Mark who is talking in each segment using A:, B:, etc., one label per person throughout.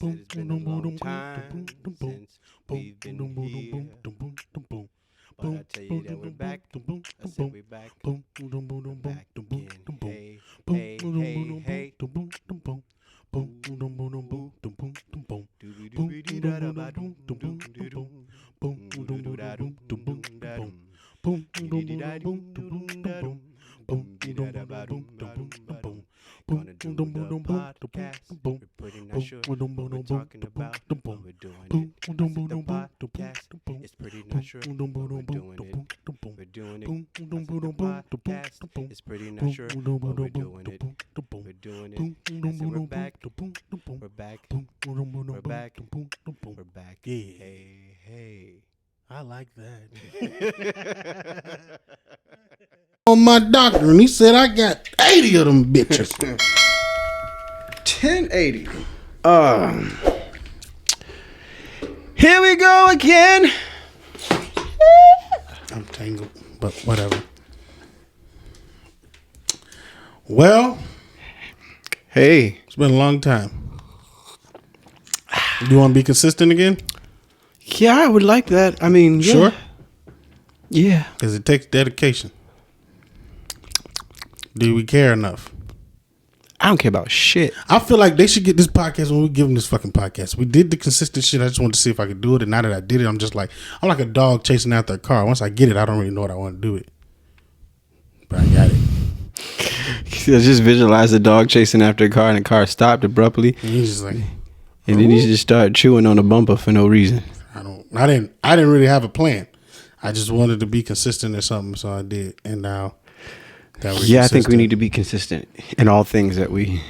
A: Said it's been a long time since we've been here. But I tell you that we're back. I said we're back. We're back again. Hey, hey, hey, hey. Ooh, ooh. Dooby-dooby-dee-da-da-ba-doom, doom-dee-doom. Doo-doo-da-doom, doom-da-doom. Dee-dee-da-doom, doom-da-doom. Doom-dee-da-da-ba-doom, ba-doom-ba-doom. Gonna do the podcast. We're pretty not sure what we're talking about, but we're doing it. I said the podcast. It's pretty not sure, but we're doing it. We're doing it. I said the podcast. It's pretty not sure, but we're doing it. We're doing it. I said we're back. We're back. We're back. We're back.
B: Yeah.
A: Hey, hey.
B: I like that. On my doctor, and he said I got 80 of them bitches.
C: 1080. Here we go again.
B: I'm tangled, but whatever. Well,
C: Hey.
B: it's been a long time. You want to be consistent again?
C: Yeah, I would like that. I mean, yeah.
B: Sure?
C: Yeah.
B: Because it takes dedication. Do we care enough?
C: I don't care about shit.
B: I feel like they should get this podcast when we give them this fucking podcast. We did the consistent shit. I just wanted to see if I could do it. And now that I did it, I'm like a dog chasing after a car. Once I get it, I don't really know what I want to do it. But I got it.
C: Just visualize the dog chasing after a car and the car stopped abruptly.
B: And he's just like,
C: And then he just started chewing on the bumper for no reason.
B: I didn't really have a plan. I just wanted to be consistent or something, so I did. And now that we're
C: Yeah, I think we
B: consistent,
C: need to be consistent in all things that we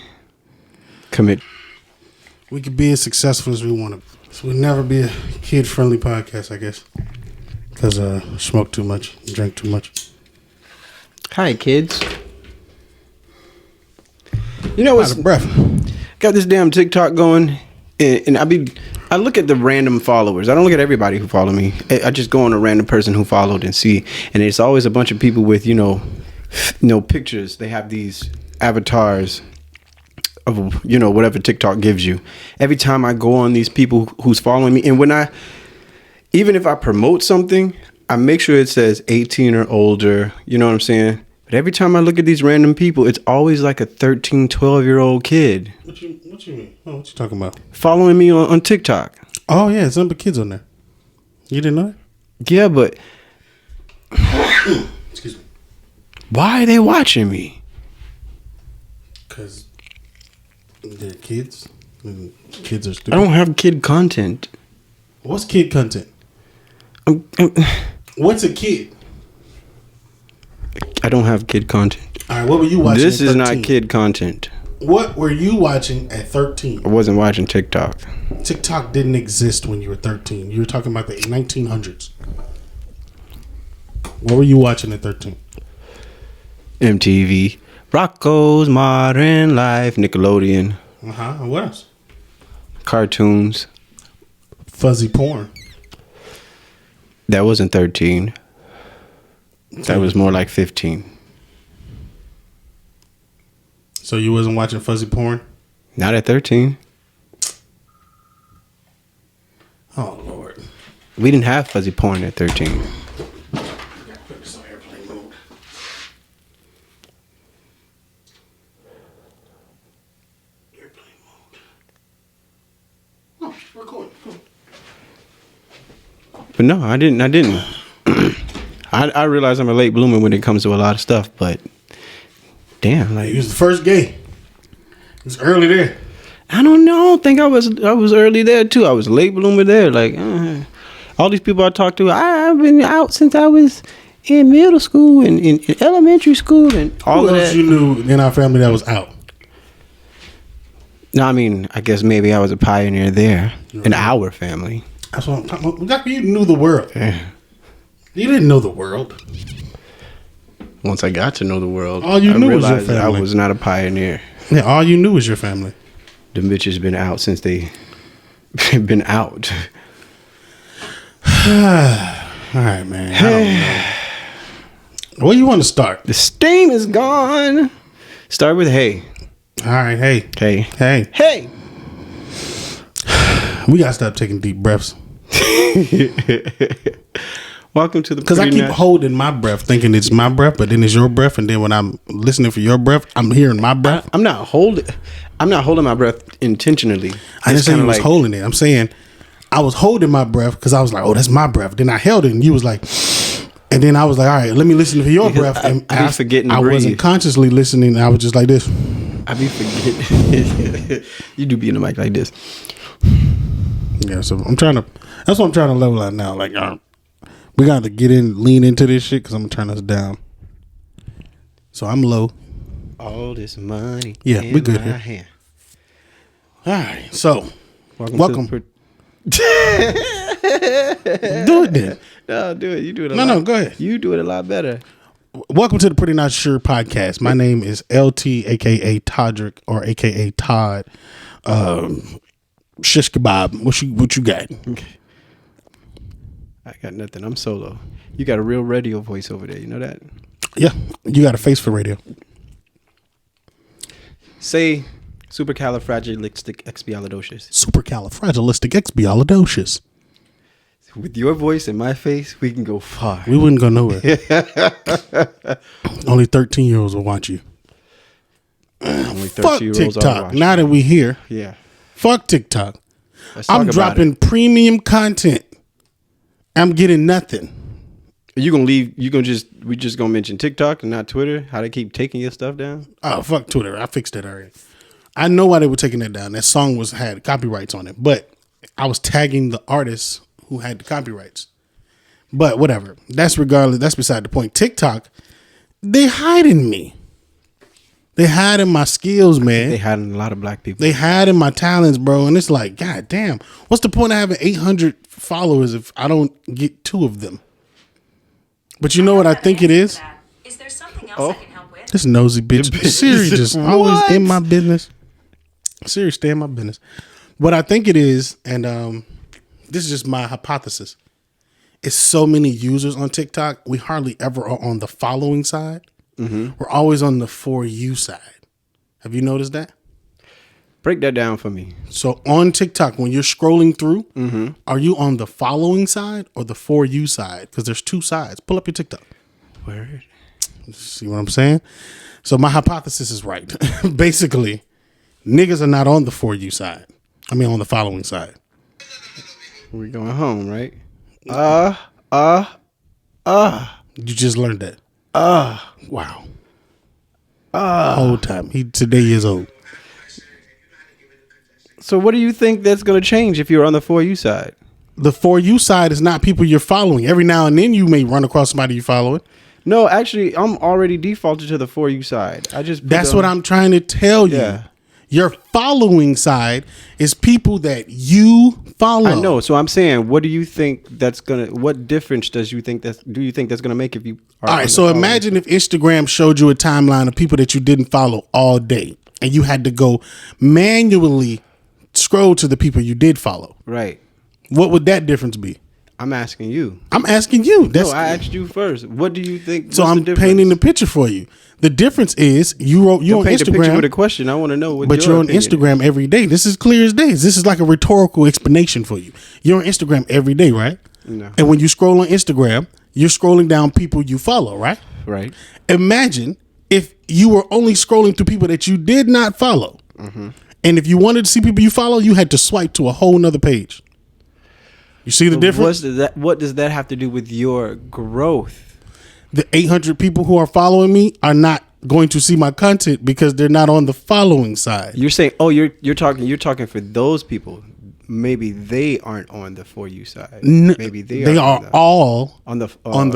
C: commit.
B: we could be as successful as we want to. So we'll never be a kid-friendly podcast, I guess. Because smoke too much, drink too much.
C: Hi, kids. You know what's
B: Out of breath.
C: got this damn TikTok going, and I look at the random followers. I don't look at everybody who follow me. I just go on a random person who followed and see, and it's always a bunch of people with pictures. They have these avatars of whatever TikTok gives you. Every time I go on these people who's following me, and even if I promote something, I make sure it says 18 or older. You know what I'm saying? But every time I look at these random people, it's always like a 13, 12-year-old kid.
B: What you mean? Oh, what you talking about?
C: Following me on TikTok.
B: Oh, yeah, it's number kids on there. You didn't know that?
C: Yeah, but
B: Excuse me.
C: why are they watching me?
B: Because they're kids. And kids are
C: I
B: stupid.
C: don't have kid content.
B: What's kid content? What's a kid?
C: I don't have kid content.
B: All right, what were you watching
C: This
B: at
C: is
B: 13?
C: not kid content.
B: What were you watching at 13?
C: I wasn't watching TikTok.
B: TikTok didn't exist when you were 13. You were talking about the 1900s. What were you watching at 13?
C: MTV. Rocco's Modern Life. Nickelodeon.
B: Uh-huh. And what else?
C: Cartoons.
B: Fuzzy porn.
C: That wasn't 13. That was more like 15.
B: So you wasn't watching fuzzy porn?
C: Not at 13.
B: Oh, Lord.
C: We didn't have fuzzy porn at 13.
B: Put this on airplane mode. Airplane mode. Oh, recording.
C: But no, I didn't. I realize I'm a late bloomer when it comes to a lot of stuff, but damn, like
B: He was the first gay. He was early there.
C: I don't know. I think I was early there too. I was a late bloomer there. Like all these people I talked to, I've been out since I was in middle school and in elementary school and all
B: Who
C: of
B: else
C: that.
B: you knew in our family that was out?
C: No, I mean, I guess maybe I was a pioneer there in our family.
B: That's what I'm talking about. Exactly, you knew the world.
C: Yeah.
B: You didn't know the world.
C: Once I got to know the world,
B: All you
C: I
B: knew was your
C: realized that I
B: family.
C: was not a pioneer.
B: Yeah, all you knew was your family.
C: The bitches been out since they been out.
B: All right, man. I don't know. Where you want to start?
C: The steam is gone. Start with hey.
B: All right, hey.
C: Hey.
B: Hey.
C: Hey.
B: We gotta stop taking deep breaths.
C: Welcome to the
B: Because I keep holding my breath, thinking it's my breath, but then it's your breath, and then when I'm listening for your breath, I'm hearing my breath.
C: I'm not holding my breath intentionally.
B: I didn't say you was holding it. I'm saying I was holding my breath because I was like, "Oh, that's my breath." Then I held it, and you was like, and then I was like, "All right, let me listen for your breath." And
C: I be forgetting to
B: I
C: breathe.
B: wasn't consciously listening. I was just like this.
C: I be forgetting. You do be in the mic like this.
B: Yeah, so that's what I'm trying to level out now. Like, we got to lean into this shit because I'm gonna turn us down. So I'm low.
C: All this money.
B: Yeah, we good here.
C: Hand.
B: All right, so welcome.
C: Do
B: it then.
C: No, do it. You do it.
B: No, go ahead.
C: You do it a lot better.
B: Welcome to the Pretty Not Sure podcast. My name is LT, aka Todrick, or aka Todd. Shish kebab. What you got?
C: I got nothing. I'm solo. You got a real radio voice over there. You know that?
B: Yeah, you got a face for radio.
C: Say supercalifragilisticexpialidocious.
B: Supercalifragilisticexpialidocious.
C: With your voice and my face, we can go far.
B: We wouldn't go nowhere. Only 13-year-olds will watch you.
C: Only
B: Fuck
C: 13-year-olds are
B: TikTok.
C: watching.
B: Now that we here,
C: Yeah.
B: fuck TikTok.
C: Let's talk
B: I'm
C: about
B: dropping
C: it.
B: premium content. I'm getting nothing.
C: You gonna leave? We just gonna mention TikTok and not Twitter? How they keep taking your stuff down?
B: Oh, fuck Twitter. I fixed it already. I know why they were taking that down. That song had copyrights on it, but I was tagging the artists who had the copyrights. But whatever. That's beside the point. TikTok, they hiding me. They hiding my skills, man.
C: They hiding a lot of black people.
B: They hiding my talents, bro. And it's like, God damn, what's the point of having 800 followers if I don't get 2 of them? But you know what I think it is?
D: Is there something else I can help with?
B: This nosy bitch. Siri just always in my business. Siri, stay in my business. What I think it is, and this is just my hypothesis. It's so many users on TikTok, we hardly ever are on the following side. Mm-hmm. We're always on the For You side. Have you noticed that?
C: Break that down for me.
B: So on TikTok, when you're scrolling through, are you on the following side or the For You side? Because there's 2 sides. Pull up your TikTok.
C: Word.
B: See what I'm saying? So my hypothesis is right. Basically, niggas are not on the For You side. I mean, on the following side.
C: We're going home, right?
B: You just learned that. Wow. Whole time. Today years old.
C: So what do you think that's going to change if you're on the For You side?
B: The For You side is not people you're following. Every now and then you may run across somebody you're following.
C: No, actually, I'm already defaulted to the For You side.
B: That's what I'm trying to tell you.
C: Yeah.
B: Your following side is people that you follow.
C: I know. So I'm saying, what do you think what difference do you think that's going to make if you are
B: all right, so imagine if Instagram showed you a timeline of people that you didn't follow all day and you had to go manually scroll to the people you did follow.
C: Right.
B: What would that difference be?
C: I'm asking you.
B: I'm asking you.
C: No, I asked you first. What do you think?
B: So I'm painting the picture for you. The difference is you're on
C: paint the picture
B: Instagram
C: with a question. I want to know what.
B: But you're on Instagram every day. This is clear as day. This is like a rhetorical explanation for you. You're on Instagram every day, right?
C: No.
B: And when you scroll on Instagram, you're scrolling down people you follow, right?
C: Right.
B: Imagine if you were only scrolling through people that you did not follow. Mm-hmm. And if you wanted to see people you follow, you had to swipe to a whole nother page. You see the difference?
C: What does that have to do with your growth?
B: The 800 people who are following me are not going to see my content because they're not on the following side.
C: You're saying, you're talking for those people. Maybe they aren't on the For You side. Maybe they are
B: all
C: on the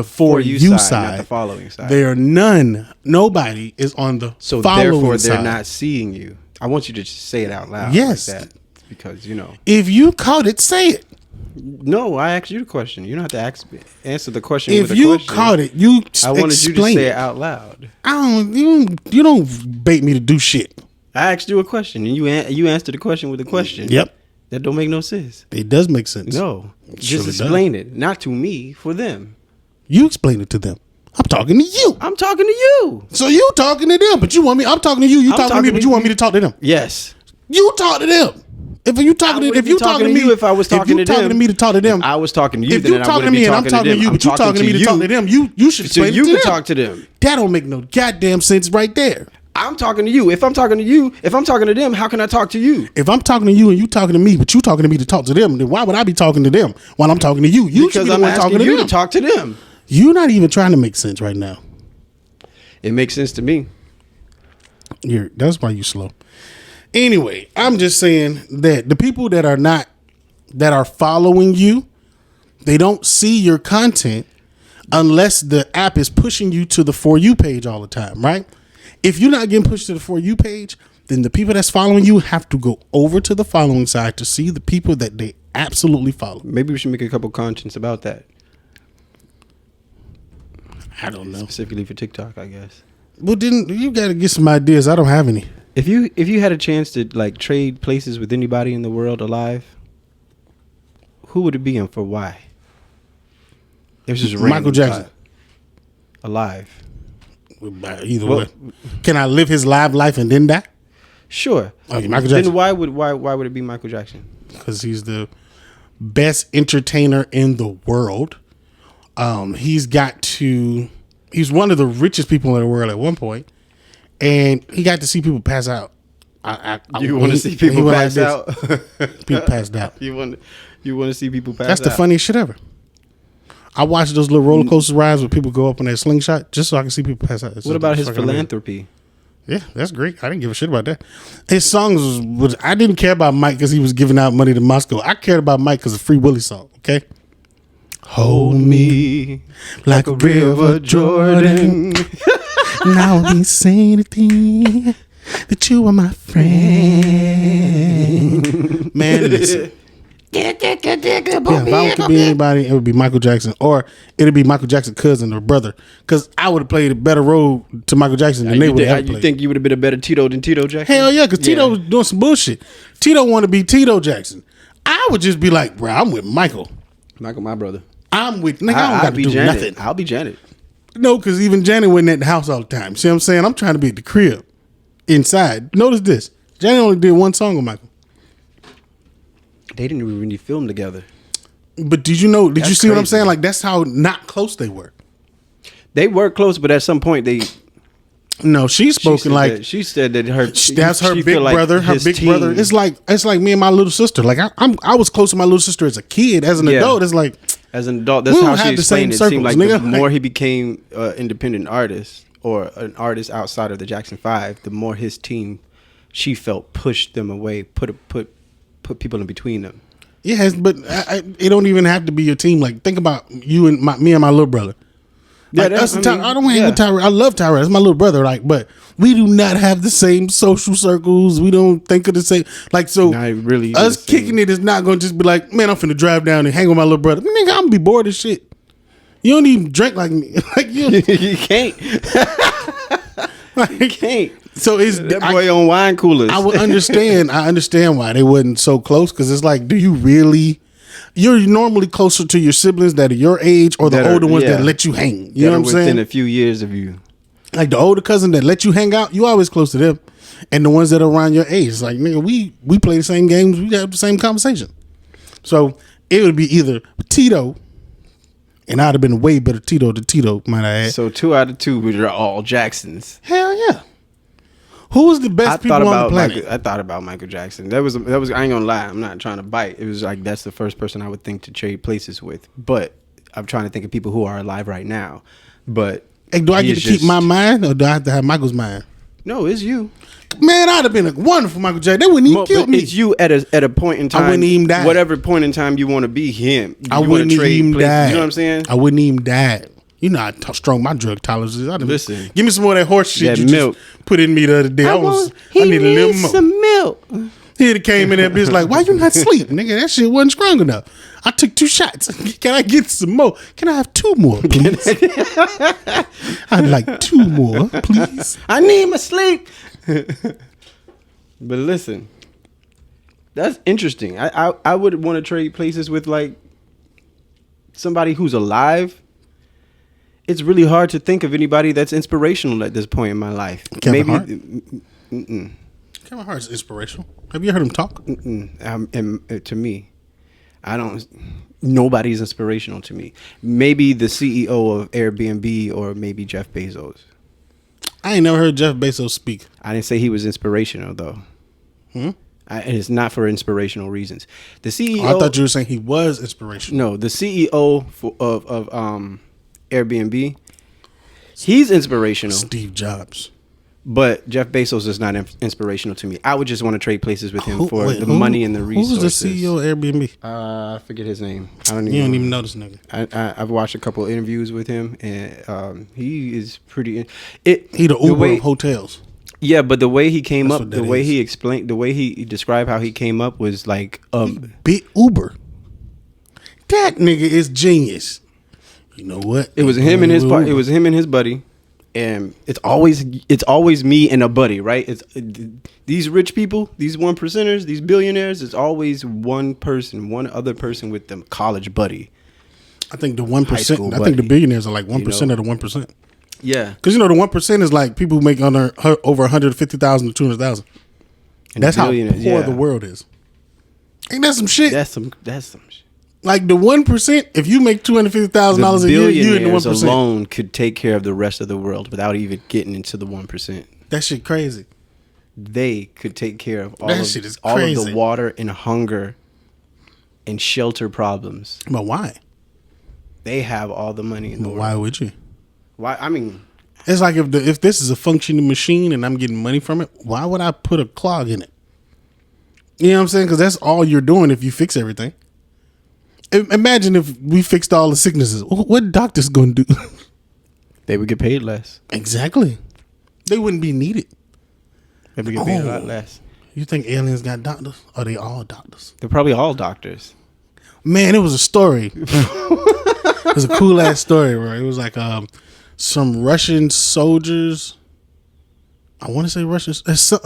B: For You side,
C: not the following side.
B: They are nobody is on the following
C: therefore
B: side.
C: they're not seeing you. I want you to just say it out loud.
B: Yes.
C: Like that, because
B: if you caught it, say it.
C: No, I asked you the question. You don't have to answer the question.
B: If
C: with a
B: you
C: question.
B: caught it, you
C: I wanted
B: explain
C: you to say it out loud.
B: You don't bait me to do shit.
C: I asked you a question, and you answered the question with a question.
B: Yep,
C: that don't make no sense.
B: It does make sense.
C: No, just
B: Surely
C: explain it, not to me, for them.
B: You explain it to them. I'm talking to you.
C: I'm talking to you.
B: So you talking to them, but you want me. I'm talking to you. You talking to me, but you want me to talk to them.
C: Yes.
B: You talk to them. If you talking to, if you talking to me,
C: if I was talking to them,
B: talking to me to talk to them,
C: I was talking to you.
B: If you talking to me and I'm talking to you, but you talking to me to talk to them, you should
C: so
B: explain
C: you
B: it to
C: can
B: them.
C: talk to them.
B: That don't make no goddamn sense right there.
C: I'm talking to you. If I'm talking to you, if I'm talking to them, how can I talk to you?
B: If I'm talking to you and you talking to me, but you talking to me to talk to them, then why would I be talking to them while I'm talking to you? You should
C: Because
B: be the
C: I'm
B: one talking
C: asking
B: to
C: you
B: them.
C: to talk to them.
B: You're not even trying to make sense right now.
C: It makes sense to me.
B: That's why you slow. Anyway, I'm just saying that the people that are following you, they don't see your content unless the app is pushing you to the For You page all the time, right? If you're not getting pushed to the For You page, then the people that's following you have to go over to the following side to see the people that they absolutely follow.
C: Maybe we should make a couple contents about that.
B: I don't know.
C: Specifically for TikTok, I guess.
B: Well, then you got to get some ideas. I don't have any.
C: If you had a chance to like trade places with anybody in the world alive, who would it be and for why? It was just
B: Michael Jackson.
C: Alive.
B: Either way. Can I live his live life and then die?
C: Sure.
B: Okay, Michael Jackson.
C: Then why would it be Michael Jackson?
B: Because he's the best entertainer in the world. He's one of the richest people in the world at one point, and he got to see people pass out.
C: You want to see people pass out?
B: People passed out.
C: You want to see people pass out?
B: That's the funniest shit ever. I watch those little roller coaster rides where people go up on that slingshot just so I can see people pass out.
C: What about his philanthropy?
B: Yeah, that's great. I didn't give a shit about that. His songs was I didn't care about Mike because he was giving out money to Moscow. I cared about Mike because of Free Willy song. Okay.
C: Hold me like a river Jordan.
B: Now he's saying the thing that you are my friend. Man, listen. If I could be anybody, it would be Michael Jackson, or it'd be Michael Jackson's cousin or brother. Because I would have played a better role to Michael Jackson than they would have played.
C: You think you would have been a better Tito than Tito Jackson?
B: Hell yeah, because Tito was doing some bullshit. Tito wanted to be Tito Jackson. I would just be like, bro, I'm with Michael.
C: Michael, my brother.
B: I'm with. Nigga, I don't got to do
C: Janet.
B: nothing.
C: I'll be Janet.
B: No, because even Janet wasn't at the house all the time. See what I'm saying? I'm trying to be at the crib, inside. Notice this: Janet only did one song with Michael.
C: They didn't even really film together.
B: But did you know? Did you see what I'm
C: crazy.
B: saying? Like that's how not close they were.
C: They were close, but at some point they.
B: No, she's spoken like
C: she said that her.
B: that's her big brother. Her big brother. It's like me and my little sister. Like I was close to my little sister as a kid. As an adult, it's like
C: as an adult. That's
B: we
C: how
B: don't
C: she
B: have the same
C: explained it. It seemed like
B: circles,
C: the
B: nigga.
C: more he became an independent artist or an artist outside of the Jackson 5, the more his team, she felt, pushed them away, put people in between them.
B: Yes, but it don't even have to be your team. Like think about you and me and my little brother. Like,
C: Yeah,
B: I don't hang with Tyrell. I love Tyrell. That's my little brother. Like, but we do not have the same social circles. We don't think of the same. Like, so
C: Not really
B: us
C: the same.
B: kicking it is not going to just be like, man, I'm finna drive down and hang with my little brother. Nigga, I'm gonna be bored as shit. You don't even drink like me. Like you,
C: You can't. You can't.
B: So it's
C: That boy on wine coolers.
B: I would understand. I understand why they wasn't so close because it's like, do you really? You're normally closer to your siblings that are your age or the
C: That are-
B: older ones
C: yeah.
B: that let you hang. You
C: that
B: know
C: are
B: what I'm
C: within
B: saying?
C: a few years of you.
B: Like the older cousin that let you hang out, you always close to them. And the ones that are around your age, it's like, nigga, we play the same games, we have the same conversation. So it would be either Tito, and I'd have been a way better Tito than Tito, might I add.
C: So 2 out of 2, which are all Jacksons.
B: Hell yeah. Who was the best people on the planet?
C: I thought about Michael Jackson. That was. I ain't gonna lie. I'm not trying to bite. It was like that's the first person I would think to trade places with. But I'm trying to think of people who are alive right now. But
B: Hey, do I get to keep my mind or do I have to have Michael's mind?
C: No, it's you.
B: Man, I'd have been a wonderful Michael Jackson. They wouldn't even kill
C: But
B: me.
C: it's you at a point in time.
B: I wouldn't even die.
C: Whatever point in time you want to be him.
B: I
C: You
B: wouldn't
C: wanna trade
B: even
C: places.
B: die.
C: You know what I'm saying?
B: I wouldn't even die. You know how strong my drug tolerance is.
C: Listen.
B: Give me some more of that horse shit
C: That
B: you
C: milk.
B: just put in me the other day. I need a little more.
C: some milk.
B: He'd came in there, bitch, like, why you not sleep? Nigga, that shit wasn't strong enough. I took 2 shots. Can I get some more? Can I have 2 more, please? I'd like 2 more, please.
C: I need my sleep. But listen, that's interesting. I would want to trade places with like somebody who's alive. It's really hard to think of anybody that's inspirational at this point in my life.
B: Kevin Hart?
C: Kevin
B: Kevin Hart's inspirational. Have you heard him talk?
C: And to me, I don't. Nobody's inspirational to me. Maybe the CEO of Airbnb or maybe Jeff Bezos.
B: I ain't never heard Jeff Bezos speak.
C: I didn't say he was inspirational though. It's not for inspirational reasons. The CEO.
B: I thought you were saying he was inspirational.
C: No, the CEO of Airbnb. He's inspirational.
B: Steve Jobs.
C: But Jeff Bezos is not inspirational to me. I would just want to trade places with him for the money and the resources.
B: Who's the CEO of Airbnb?
C: I forget his name.
B: You don't even know this nigga.
C: I've watched a couple of interviews with him, and he is pretty.
B: He the Uber of hotels.
C: Yeah, but the way he came
B: That's
C: up, the way he explained, the way he described how he came up was like
B: big Uber. That nigga is genius. You know what?
C: It was him and his it was him and his buddy. And it's always me and a buddy, right? It's these rich people, these 1%ers, these billionaires. It's always one other person with them, college buddy.
B: I think the 1%. I think the billionaires are like 1% of the 1%.
C: Yeah,
B: because the 1% is like people who make over 150,000 to 200,000. And that's how poor the world is. Ain't that some shit?
C: That's some shit.
B: Like the 1%, if you make $250,000 a year, you in the 1%
C: alone could take care of the rest of the world without even getting into the 1%.
B: That shit crazy.
C: They could take care of all of the water and hunger and shelter problems.
B: But why?
C: They have all the money in the world.
B: Why would you?
C: Why? I mean,
B: it's like if this is a functioning machine and I'm getting money from it, why would I put a clog in it? You know what I'm saying? Because that's all you're doing if you fix everything. Imagine if we fixed all the sicknesses. What doctors going to do?
C: They would get paid less.
B: Exactly. They wouldn't be needed.
C: They would get paid a lot less.
B: You think aliens got doctors? Or are they all doctors?
C: They're probably all doctors.
B: Man, it was a story. It was a cool ass story, right? It was like some Russian soldiers. I want to say Russian,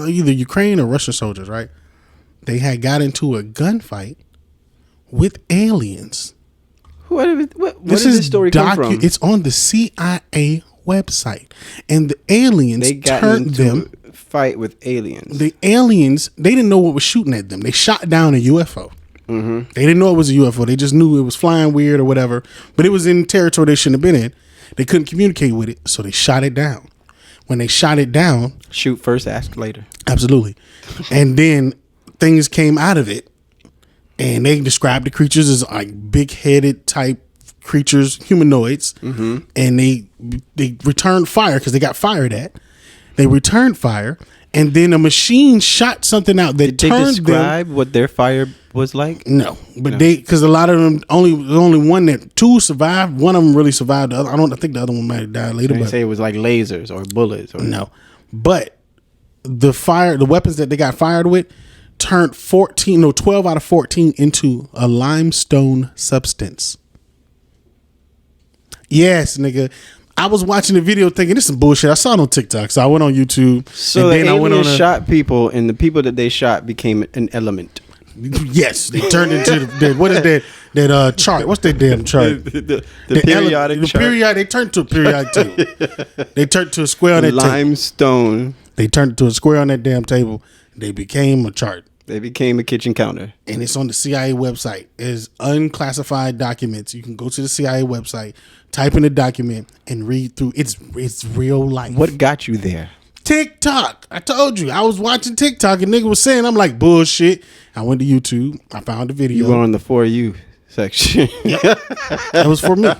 B: either Ukraine or Russian soldiers, right? They had got into a gunfight with aliens.
C: Where did this story come from?
B: It's on the CIA website, and the aliens turned them
C: fight with aliens.
B: The aliens, they didn't know what was shooting at them. They shot down a UFO. Mm-hmm. They didn't know it was a UFO. They just knew it was flying weird or whatever. But it was in territory they shouldn't have been in. They couldn't communicate with it, so they shot it down. When they shot it down,
C: shoot first, ask later.
B: Absolutely. And then things came out of it. And they described the creatures as like big-headed type creatures, humanoids. Mm-hmm. And they returned fire because they got fired at. They returned fire, and then a machine shot something out that
C: Did
B: turned
C: they describe what their fire was like?
B: No, but because a lot of them only one that two survived. One of them really survived. The other, I think the other one might have died later.
C: They
B: but
C: say it was like lasers or bullets. Or
B: no, but the weapons that they got fired with turned 12 out of 14 into a limestone substance. Yes, nigga. I was watching the video thinking this is some bullshit. I saw it on TikTok, so I went on YouTube.
C: So and then I went on shot people, and the people that they shot became an element.
B: Yes, they turned into what is that chart? What's that damn chart?
C: the periodic chart.
B: They turned to a periodic table. They turned to a square on that
C: limestone.
B: Table. They turned it to a square on that damn table. They became a chart.
C: They became a kitchen counter.
B: And it's on the CIA website. It's unclassified documents. You can go to the CIA website, type in the document, and read through. It's real life.
C: What got you there?
B: TikTok. I told you. I was watching TikTok and nigga was saying, I'm like, bullshit. I went to YouTube. I found the video.
C: You were on the For You section.
B: Yep. That was for me.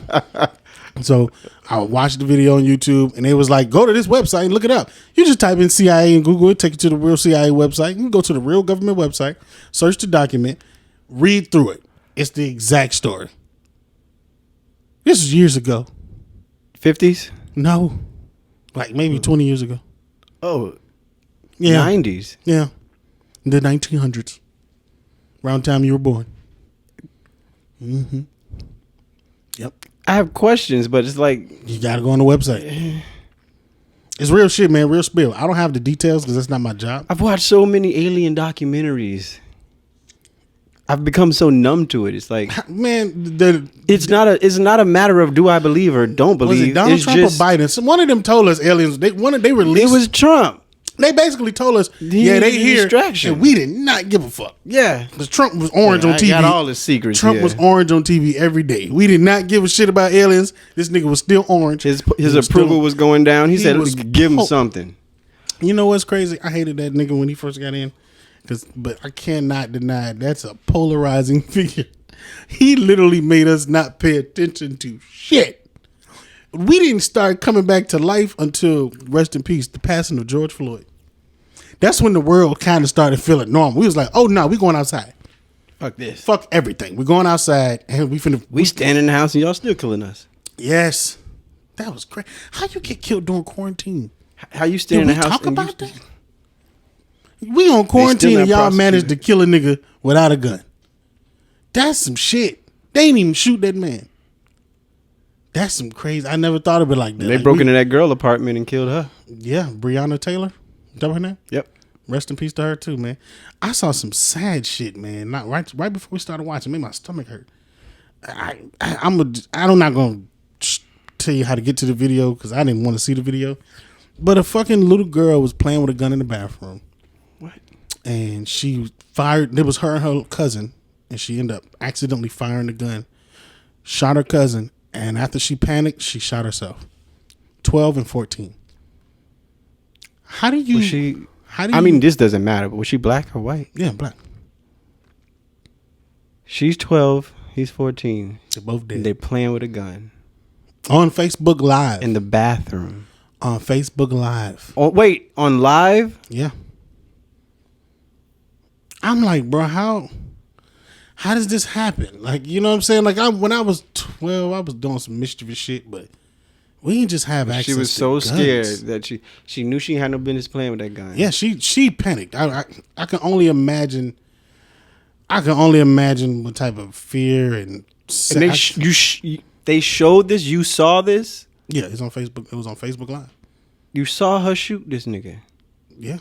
B: So I watched the video on YouTube, and it was like, go to this website and look it up. You just type in CIA in Google, it take you to the real CIA website. You can go to the real government website, search the document, read through it. It's the exact story. This is years ago.
C: 50s?
B: No. Like maybe 20 years ago.
C: Oh,
B: yeah.
C: 90s?
B: Yeah. The 1900s. Around the time you were born. Mm-hmm. Yep.
C: I have questions, but it's like...
B: You got to go on the website. It's real shit, man. Real spill. I don't have the details because that's not my job.
C: I've watched so many alien documentaries. I've become so numb to it. It's like...
B: Man,
C: it's not a matter of do I believe or don't believe.
B: Was it Donald Trump or Biden? One of them told us aliens... They released...
C: It was Trump.
B: They basically told us,
C: He
B: yeah, they
C: needed a
B: here,
C: distraction.
B: and we did not give a fuck.
C: Yeah.
B: Because Trump was orange on
C: I
B: TV.
C: got all his secrets.
B: Trump was orange on TV every day. We did not give a shit about aliens. This nigga was still orange.
C: His
B: He was
C: approval
B: still-
C: was going down. He said,
B: was
C: give him
B: po-
C: something.
B: You know what's crazy? I hated that nigga when he first got in. But I cannot deny that's a polarizing figure. He literally made us not pay attention to shit. We didn't start coming back to life until, rest in peace, the passing of George Floyd. That's when the world kind of started feeling normal. We was like, oh no, we going outside.
C: Fuck this.
B: Fuck everything. We're going outside and
C: We stand in the house and y'all still killing us.
B: Yes. That was crazy. How you get killed during quarantine?
C: How you stand in
B: Did
C: the
B: we
C: house
B: talk
C: and
B: about that? We on quarantine
C: not
B: and y'all managed to
C: prosecuted.
B: kill a nigga without a gun. That's some shit. They ain't even shoot that man. That's some crazy. I never thought of it like that.
C: They
B: Like,
C: broke into that girl apartment and killed her.
B: Yeah, Breonna Taylor. Is that her name?
C: Yep.
B: Rest in peace to her too, man. I saw some sad shit, man. Not right before we started watching. Made my stomach hurt. I'm not gonna tell you how to get to the video because I didn't want to see the video. But a fucking little girl was playing with a gun in the bathroom.
C: What?
B: And she fired. It was her and her cousin, and she ended up accidentally firing the gun. Shot her cousin, and after she panicked, she shot herself. 12 and 14. How do you?
C: Was she?
B: How do
C: I
B: you?
C: mean, this doesn't matter. But was she black or white?
B: Yeah, black.
C: She's 12. He's 14.
B: They're both dead.
C: They're playing with a gun
B: On Facebook Live.
C: in the bathroom.
B: On Facebook Live.
C: Oh wait, on live?
B: Yeah. I'm like, bro, how does this happen? Like, you know what I'm saying? Like, when I was 12, I was doing some mischievous shit, but we didn't just have access.
C: She was
B: to
C: so
B: guns.
C: scared that she knew she had no business playing with that gun.
B: Yeah, she panicked. I can only imagine. I can only imagine what type of fear and.
C: And they showed this. You saw this.
B: Yeah, it's on Facebook. It was on Facebook Live.
C: You saw her shoot this nigga.
B: Yeah.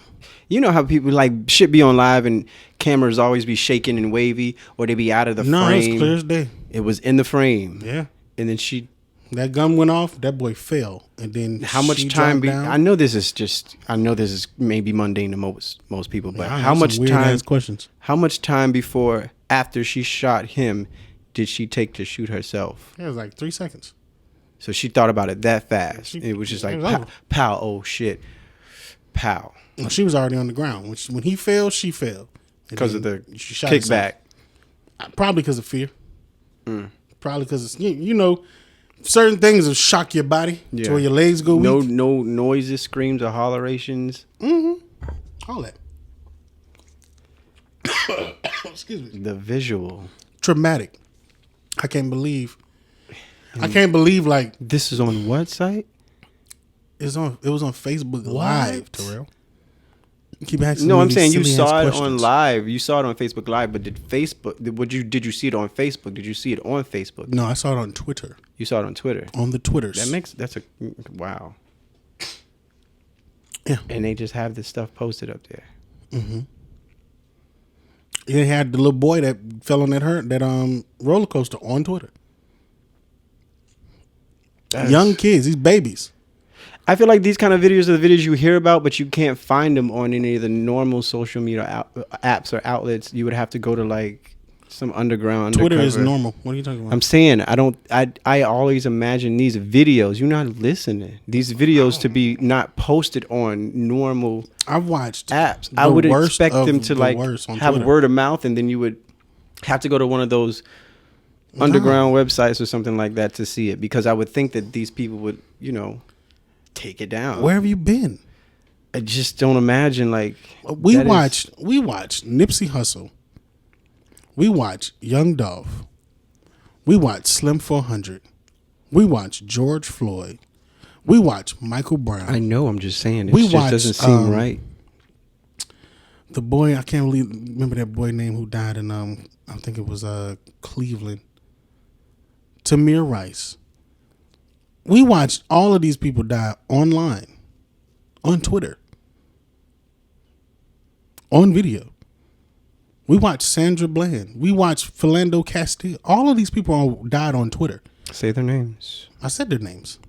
C: You know how people like shit be on live and cameras always be shaking and wavy or they be out of the
B: No,
C: frame.
B: it's clear as day.
C: It was in the frame.
B: Yeah.
C: And then she.
B: That gun went off. That boy fell, and then
C: How much
B: she
C: time?
B: dropped down.
C: I know this is maybe mundane to most people, but
B: I
C: how
B: have
C: much
B: some weird
C: time?
B: ass questions.
C: How much time before after she shot him did she take to shoot herself?
B: Yeah, it was like 3 seconds.
C: So she thought about it that fast. It was just like
B: it was
C: pow,
B: over.
C: pow, oh shit, pow,
B: Well, she was already on the ground. When he fell, she fell. And
C: because of
B: then
C: the
B: she shot
C: kickback.
B: herself. Probably because of fear. Probably because you know, certain things will shock your body to where your legs go weak.
C: No noises, screams, or hollerations.
B: All that. Excuse me.
C: The visual.
B: Traumatic. I can't believe like
C: This is on what site?
B: it was on Facebook Live, Terrell. You keep asking
C: No,
B: me
C: I'm
B: these
C: saying you
B: silly-ass
C: saw it on
B: questions.
C: live. You saw it on Facebook Live, but did you see it on Facebook? Did you see it on Facebook?
B: No, I saw it on Twitter.
C: You saw it on Twitter.
B: On the Twitters.
C: That's a wow.
B: Yeah.
C: And they just have this stuff posted up there.
B: They had the little boy that fell on that roller coaster on Twitter. Young kids, these babies.
C: I feel like these kind of videos are the videos you hear about, but you can't find them on any of the normal social media apps or outlets. You would have to go to like some underground.
B: Twitter is
C: undercover.
B: normal. What are you talking about?
C: I'm saying I always imagine these videos. You're not listening. These videos to be not posted on normal
B: I've watched
C: apps.
B: the
C: I would
B: worst
C: expect
B: of
C: them to
B: the
C: like
B: worst on
C: have
B: Twitter.
C: word of mouth, and then you would have to go to one of those underground websites or something like that to see it, because I would think that these people would, take it down.
B: Where have you been?
C: I just don't imagine like
B: We
C: that is-
B: watched Nipsey Hussle. We watched Young Dolph. We watched Slim 400. We watched George Floyd. We watched Michael Brown.
C: I know. I'm just saying. It
B: We
C: just
B: watched,
C: doesn't seem right.
B: The boy, I can't remember that boy name who died in I think it was Cleveland. Tamir Rice. We watched all of these people die online, on Twitter, on video. We watched Sandra Bland. We watched Philando Castile. All of these people died on Twitter.
C: Say their names.
B: I said their names.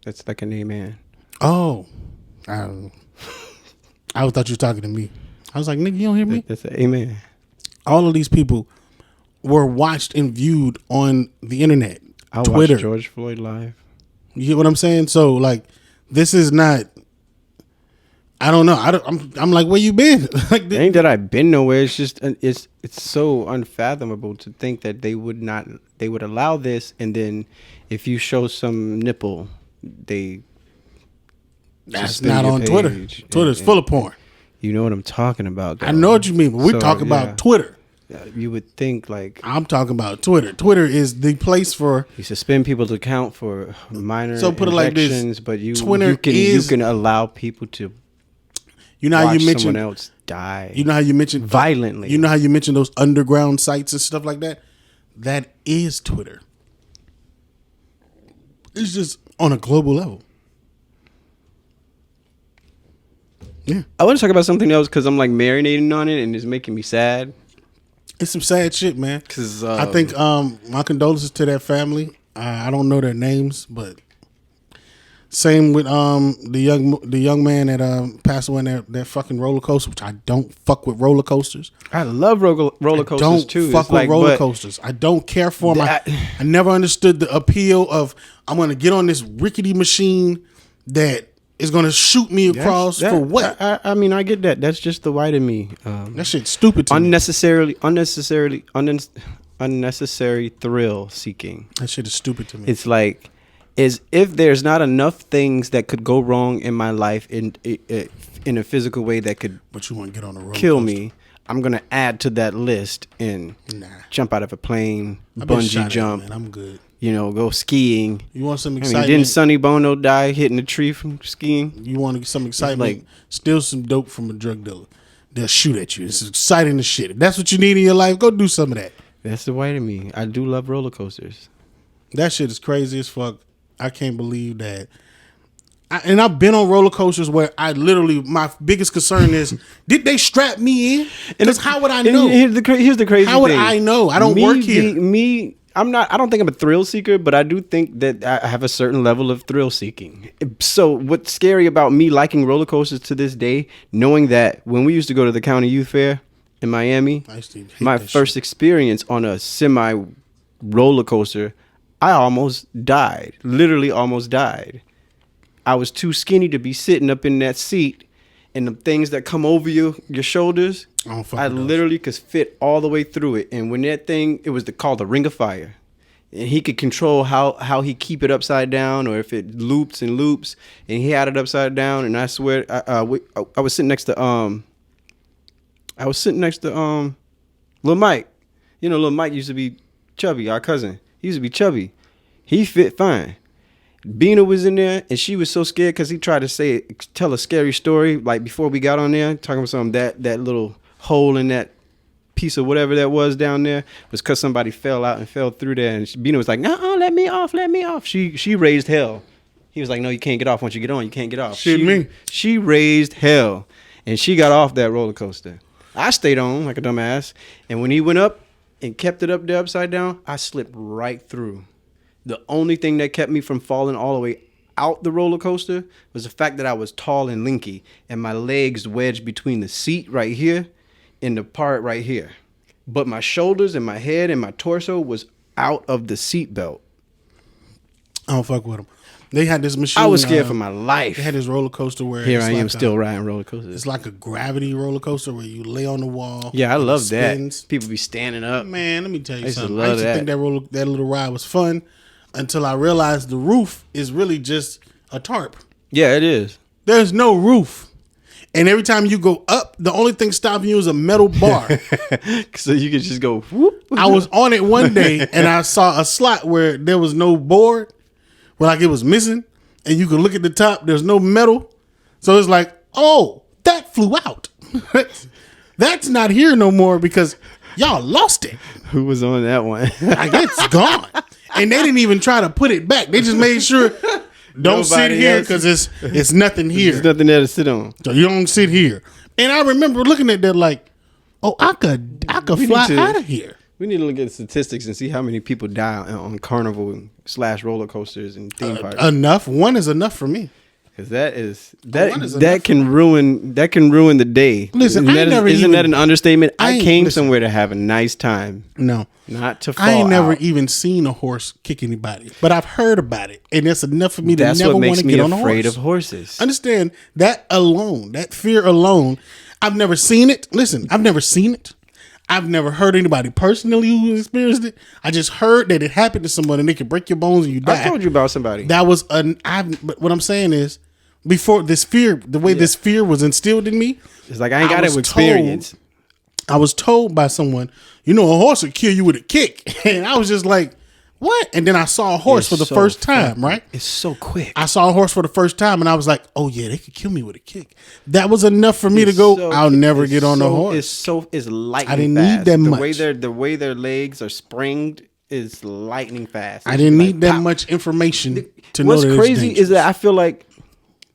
C: That's like a name, man.
B: Oh, I thought you were talking to me. I was like, nigga, you don't hear me?
C: That's amen.
B: All of these people were watched and viewed on the internet.
C: I
B: Twitter.
C: watched George Floyd live.
B: You get what I'm saying? So like, this is not. I don't know. I'm like, where you been? Like,
C: It ain't that I've been nowhere. It's just it's so unfathomable to think that they would allow this, and then if you show some nipple, they
B: that's
C: suspend
B: not
C: your
B: on
C: page.
B: Twitter. Twitter's full of porn.
C: You know what I'm talking about, though.
B: I know what you mean, but we're
C: So,
B: talking
C: yeah.
B: about Twitter.
C: You would think like
B: I'm talking about Twitter. Twitter is the place for.
C: you suspend people's account for minor
B: So put it like this,
C: infractions, but
B: Twitter
C: you
B: is-
C: can allow people to
B: You know how
C: watch
B: you mentioned.
C: someone else die.
B: You know how you mentioned
C: Violently.
B: You know how you mentioned those underground sites and stuff like that. That is Twitter. It's just on a global level. Yeah,
C: I want to talk about something else because I'm like marinating on it and it's making me sad.
B: it's some sad shit, man.
C: Because
B: I think my condolences to that family. I don't know their names, but same with the young man that passed away in that fucking roller coaster, which I don't fuck with roller coasters.
C: I love roller coasters
B: Don't
C: too.
B: fuck
C: It's
B: with
C: like,
B: roller
C: but
B: coasters. I don't care for them.
C: That-
B: I never understood the appeal of I'm going to get on this rickety machine that is going to shoot me across for what?
C: I mean, I get that. That's just the white in me.
B: That shit's stupid to me.
C: Unnecessary thrill seeking.
B: That shit is stupid to me.
C: It's like, is if there's not enough things that could go wrong in my life in a physical way that could
B: But you want to get on a roller
C: kill
B: coaster.
C: me, I'm gonna add to that list and
B: Nah.
C: jump out of a plane,
B: I've been
C: bungee
B: shot at,
C: jump,
B: man. I'm good.
C: go skiing.
B: You want some
C: I mean,
B: excitement?
C: didn't Sonny Bono die hitting a tree from skiing?
B: You want to get some excitement?
C: like-
B: Steal some dope from a drug dealer. They'll shoot at you. It's exciting as shit. If that's what you need in your life, go do some of that.
C: That's the white in me. I do love roller coasters.
B: That shit is crazy as fuck. I can't believe that. And I've been on roller coasters where I literally, my biggest concern is, did they strap me in? Because how would I know?
C: Here's the crazy
B: How would
C: thing.
B: I know? I don't work here.
C: I don't think I'm a thrill seeker, but I do think that I have a certain level of thrill seeking. So what's scary about me liking roller coasters to this day, knowing that when we used to go to the county youth fair in Miami,
B: I used to hate
C: my
B: that
C: first experience on a semi roller coaster, I almost died. Literally almost died. I was too skinny to be sitting up in that seat, and the things that come over your shoulders,
B: I don't fuck
C: I
B: with those.
C: literally could fit all the way through it. And when that thing, it was called the Ring of Fire, and he could control how he keep it upside down or if it loops and loops, and he had it upside down. And I swear, I was sitting next to Lil Mike. You know, Lil Mike used to be chubby. Our cousin, he used to be chubby. He fit fine. Bina was in there, and she was so scared because he tried to tell a scary story like before we got on there, talking about something that little hole in that piece of whatever that was down there was because somebody fell out and fell through there, and Bina was like, "No, let me off." She raised hell. He was like, "No, you can't get off. Once you get on, you can't get off." She raised hell, and she got off that roller coaster. I stayed on like a dumbass, and when he went up and kept it up there upside down, I slipped right through. The only thing that kept me from falling all the way out the roller coaster was the fact that I was tall and lanky and my legs wedged between the seat right here and the part right here. But my shoulders and my head and my torso was out of the seat belt.
B: I don't fuck with them. They had this machine.
C: I was scared for my life.
B: They had this roller coaster where
C: Here
B: it's
C: I am
B: like
C: still riding roller coasters.
B: It's like a gravity roller coaster where you lay on the wall.
C: Yeah, I
B: and it
C: love that.
B: spins.
C: People be standing up.
B: Man, let me tell you
C: I used to
B: something.
C: love
B: I used to
C: that.
B: think that little ride was fun until I realized the roof is really just a tarp.
C: Yeah, it is.
B: There's no roof. And every time you go up, the only thing stopping you is a metal bar.
C: So you could just go whoop.
B: I was on it one day and I saw a slot where there was no board, where like it was missing, and you could look at the top, there's no metal. So it's like, oh, that flew out. That's not here no more because y'all lost it.
C: Who was on that one?
B: Like, it's gone. And they didn't even try to put it back. They just made sure don't sit
C: Nobody
B: here
C: else-
B: because it's nothing here.
C: There's nothing there to sit on.
B: So you don't sit here. And I remember looking at that like, oh, I could
C: We
B: fly
C: need to-
B: out of here.
C: We need to look at statistics and see how many people die on carnival / roller coasters and theme parks.
B: Enough. One is enough for me.
C: Because that
B: one is
C: that can ruin the day.
B: Listen,
C: Isn't that an understatement? I came
B: listen.
C: somewhere to have a nice time,
B: No,
C: not to fall
B: I ain't never
C: out.
B: even seen a horse kick anybody, but I've heard about it, and that's enough for me to
C: That's
B: never
C: what
B: want
C: makes
B: to
C: me
B: get on a
C: afraid
B: horse.
C: of horses.
B: Understand that alone, that fear alone. I've never seen it. Listen, I've never seen it. I've never heard anybody personally who experienced it. I just heard that it happened to someone and they could break your bones and you die.
C: I told you about somebody.
B: That was but what I'm saying is, before this fear, the way this fear was instilled in me,
C: It's like I ain't got
B: was
C: it with experience.
B: I was told by someone, a horse would kill you with a kick, and I was just like, what? And then I saw a horse for the
C: so
B: first time,
C: fucking-
B: right?
C: It's so quick.
B: I saw a horse for the first time, and I was like, oh yeah, they could kill me with a kick. That was enough for me to go, I'll never get on a horse.
C: It's lightning.
B: I didn't
C: fast.
B: need that much.
C: The way their legs are springed is lightning fast.
B: I
C: It's
B: didn't
C: like,
B: need that
C: pow.
B: much information to know
C: What's
B: that it's
C: crazy is
B: dangerous.
C: that I feel like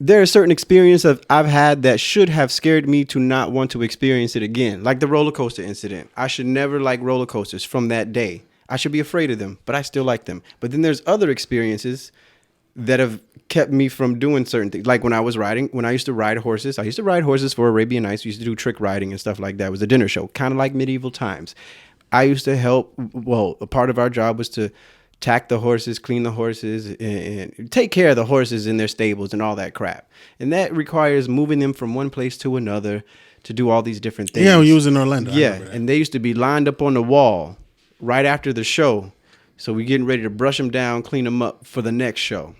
C: there are certain experiences I've had that should have scared me to not want to experience it again. Like the roller coaster incident. I should never like roller coasters from that day. I should be afraid of them, but I still like them. But then there's other experiences that have kept me from doing certain things. Like when I used to ride horses. I used to ride horses for Arabian Nights. We used to do trick riding and stuff like that. It was a dinner show, kind of like medieval times. I used to help. Well, a part of our job was to tack the horses, clean the horses, and take care of the horses in their stables and all that crap. And that requires moving them from one place to another to do all these different things.
B: Yeah, when you was in Orlando. I
C: Yeah,
B: remember that.
C: and they used to be lined up on the wall right after the show. So we're getting ready to brush them down, clean them up for the next show.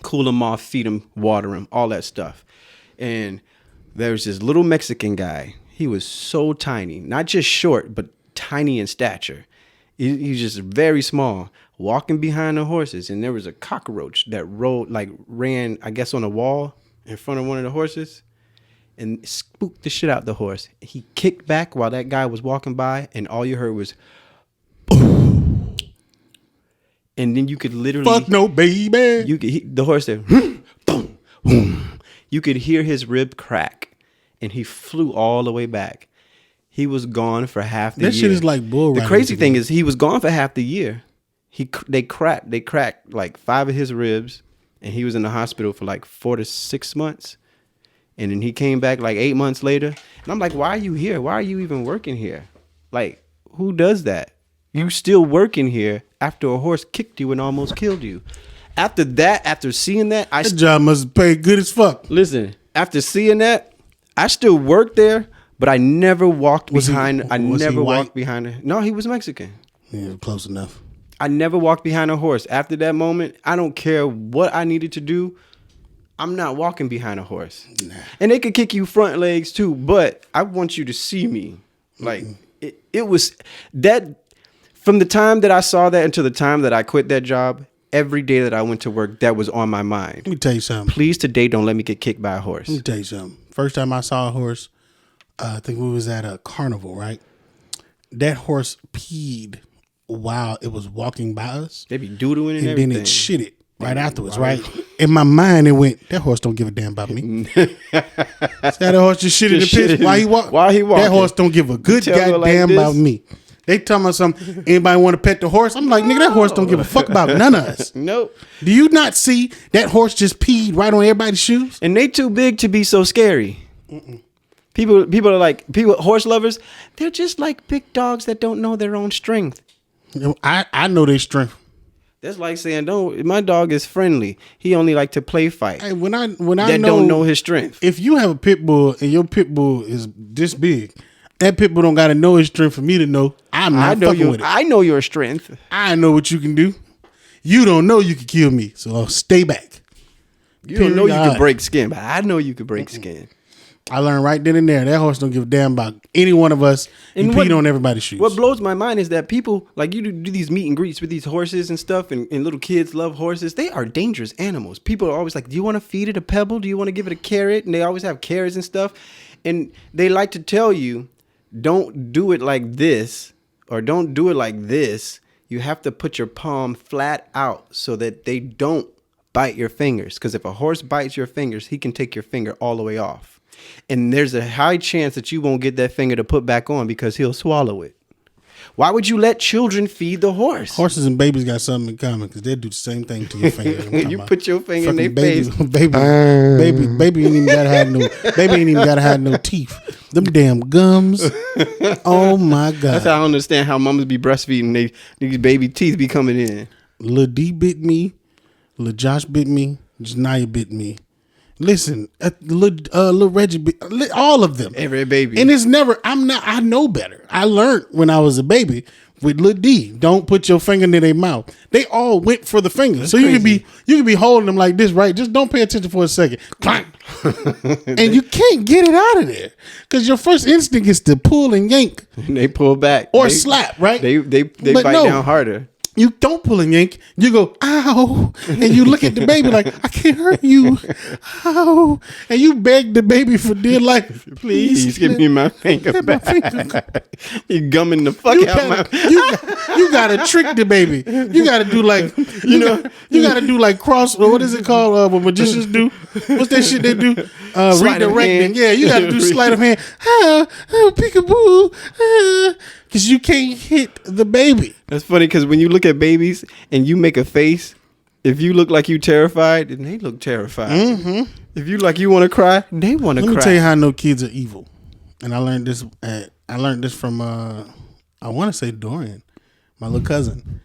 C: Cool them off, feed them, water them, all that stuff. And there was this little Mexican guy. He was so tiny, not just short, but tiny in stature. He's just very small, walking behind the horses. And there was a cockroach that ran, I guess, on a wall in front of one of the horses and spooked the shit out the horse. He kicked back while that guy was walking by, and all you heard was, and then you could literally
B: Fuck no, baby.
C: the horse said boom, boom. You could hear his rib crack, and he flew all the way back. He was gone for half the year.
B: That shit is like bull
C: The
B: riding
C: crazy
B: to
C: thing
B: me.
C: is he was gone for half the year. They cracked like 5 of his ribs, and he was in the hospital for like 4 to 6 months. And then he came back like 8 months later. And I'm like, why are you here? Why are you even working here? Like, who does that? You still working here after a horse kicked you and almost killed you. After seeing that,
B: That job must pay good as fuck.
C: listen, after seeing that, I still worked there, but I never walked
B: Was he-
C: behind. I
B: was he
C: never
B: white?
C: walked behind her. No, he was Mexican.
B: Yeah, close enough.
C: I never walked behind a horse. After that moment, I don't care what I needed to do. I'm not walking behind a horse. Nah. And they could kick you front legs too, but I want you to see me. Like it was that from the time that I saw that until the time that I quit that job, every day that I went to work, that was on my mind.
B: Let me tell you something.
C: Please today don't let me get kicked by a horse.
B: Let me tell you something. First time I saw a horse, I think we was at a carnival, right? That horse peed while it was walking by us,
C: They be doodling and
B: and
C: everything.
B: then it shit it right afterwards, right? In my mind, it went, that horse don't give a damn about me. That horse just shit in the
C: Just shit
B: piss
C: in-
B: while he walk.
C: while he
B: That
C: walking.
B: horse don't give a good
C: Tell her like
B: goddamn
C: this.
B: about me. They tell me something, anybody want to pet the horse? I'm like, nigga, that horse don't give a fuck about none of us.
C: Nope.
B: Do you not see that horse just peed right on everybody's shoes?
C: And they too big to be so scary. People are like horse lovers. They're just like big dogs that don't know their own strength.
B: I know their strength.
C: That's like saying, "No, my dog is friendly. He only like to play fight."
B: Hey, when I
C: that
B: know,
C: don't know his strength.
B: if you have a pit bull and your pit bull is this big, that pit bull don't got to know his strength for me to know I'm not fucking with it.
C: I know your strength.
B: I know what you can do. You don't know you can kill me, so stay back.
C: You don't know you
B: Period.
C: can break skin, but I know you can break skin.
B: I learned right then and there that horse don't give a damn about any one of us. And
C: And what-
B: peed on everybody's shoes.
C: What blows my mind is that people like you do these meet and greets with these horses and stuff, and little kids love horses. They are dangerous animals. People are always like, "Do you want to feed it a pebble? Do you want to give it a carrot?" And they always have carrots and stuff. And they like to tell you, "Don't do it like this," or "Don't do it like this." You have to put your palm flat out so that they don't bite your fingers. Because if a horse bites your fingers, he can take your finger all the way off. And there's a high chance that you won't get that finger to put back on because he'll swallow it. Why would you let children feed the horse?
B: Horses and babies got something in common because they do the same thing to your finger.
C: You put your finger in their face.
B: Baby ain't even gotta have no teeth. Them damn gums. Oh my god.
C: That's how I don't understand how mamas be breastfeeding. These baby teeth be coming in.
B: Lil D bit me. Lil Josh bit me. Janaya bit me. Listen, Lil Reggie bit all of them.
C: Every baby.
B: And it's never. I know better. I learned when I was a baby with Lil D. Don't put your finger in their mouth. They all went for the finger.
C: That's
B: so you
C: crazy.
B: can be holding them like this, right? Just don't pay attention for a second. Clank. And you can't get it out of there because your first instinct is to pull and yank.
C: They pull back
B: or slap, right?
C: They bite down harder.
B: You don't pull and yank. You go, ow. And you look at the baby like, I can't hurt you. Ow. And you beg the baby for dear life.
C: Please give me my finger back. You gumming the fuck out
B: you gotta trick the baby. You gotta do like, you gotta do like cross, or what is it called? What magicians do? What's that shit they do? Redirecting. Yeah, you gotta do sleight of hand. Peekaboo. Because you can't hit the baby.
C: That's funny because when you look at babies and you make a face, if you look like you terrified, then they look terrified. Mm-hmm. If you like you want to cry, they want to cry.
B: Let me tell you how I know kids are evil. And I learned this from I want to say Dorian, my little cousin.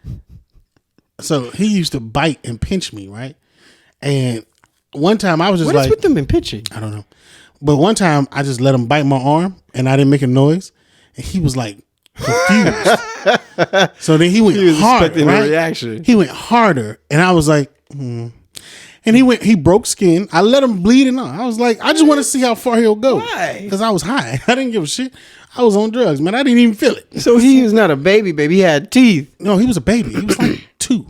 B: So he used to bite and pinch me, right? And one time I was just
C: what is with them and pinching?
B: I don't know. But one time I just let him bite my arm and I didn't make a noise. And he was like confused. So then he went harder,
C: expecting
B: right?
C: a reaction.
B: He went harder. And I was like, And he broke skin. I let him bleed and all. I was like, I just want to see how far he'll go.
C: Why?
B: Because I was high. I didn't give a shit. I was on drugs, man. I didn't even feel it.
C: So he was not a baby. He had teeth.
B: No, he was a baby. He was like 2.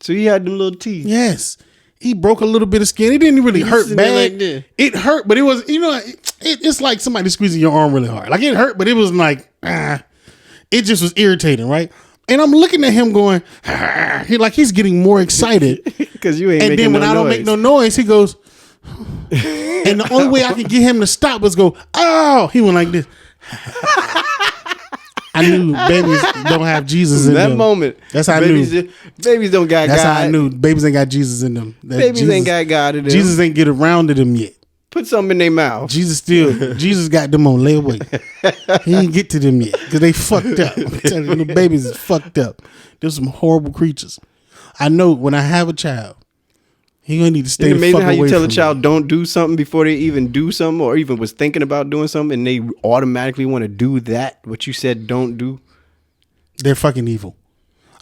C: So he had them little teeth.
B: Yes. He broke a little bit of skin. It didn't really hurt bad.
C: Like this.
B: It hurt, but it was, it's like somebody squeezing your arm really hard. Like it hurt, but it was like, it just was irritating, right? And I'm looking at him going, he's getting more excited.
C: Because you ain't
B: and
C: making
B: then when
C: no
B: I don't
C: noise.
B: make no noise, he goes, and the only way I could get him to stop was go, oh, he went like this. I knew babies don't have Jesus in
C: that
B: them.
C: moment.
B: That's how
C: babies,
B: I knew.
C: Babies don't got
B: That's
C: God.
B: how I knew babies ain't got Jesus in them.
C: Babies ain't got God in them.
B: Jesus ain't get around to them yet.
C: Put something in their mouth.
B: Jesus got them on layaway. He didn't get to them yet because they fucked up. I'm telling you, the babies is fucked up. They're some horrible creatures. I know when I have a child, he gonna need to stay.
C: It's amazing how you tell a
B: from
C: child
B: me.
C: don't do something before they even do something, or even was thinking about doing something, and they automatically want to do that what you said don't do.
B: They're fucking evil.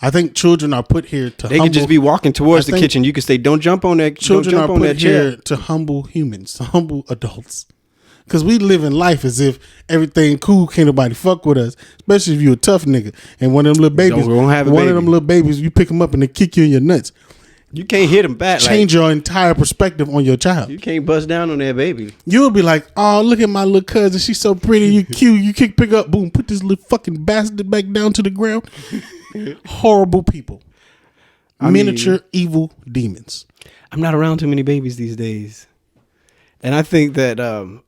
B: I think children are put here to.
C: They could just be walking towards the kitchen. You could say, "Don't jump on that."
B: Children
C: don't
B: are
C: jump on
B: put
C: that chair.
B: here to humble humans, to humble adults. Because we live in life as if everything cool, can't nobody fuck with us. Especially if you a tough nigga and one of them little babies.
C: Don't have a
B: one
C: baby.
B: of them little babies, you pick them up and they kick you in your nuts.
C: You can't hit them back.
B: Change your entire perspective on your child.
C: You can't bust down on that baby.
B: You'll be like, oh, look at my little cousin. She's so pretty. You cute. You pick up, boom, put this little fucking bastard back down to the ground. Horrible people. Miniature evil demons.
C: I'm not around too many babies these days. And I think that
B: I'm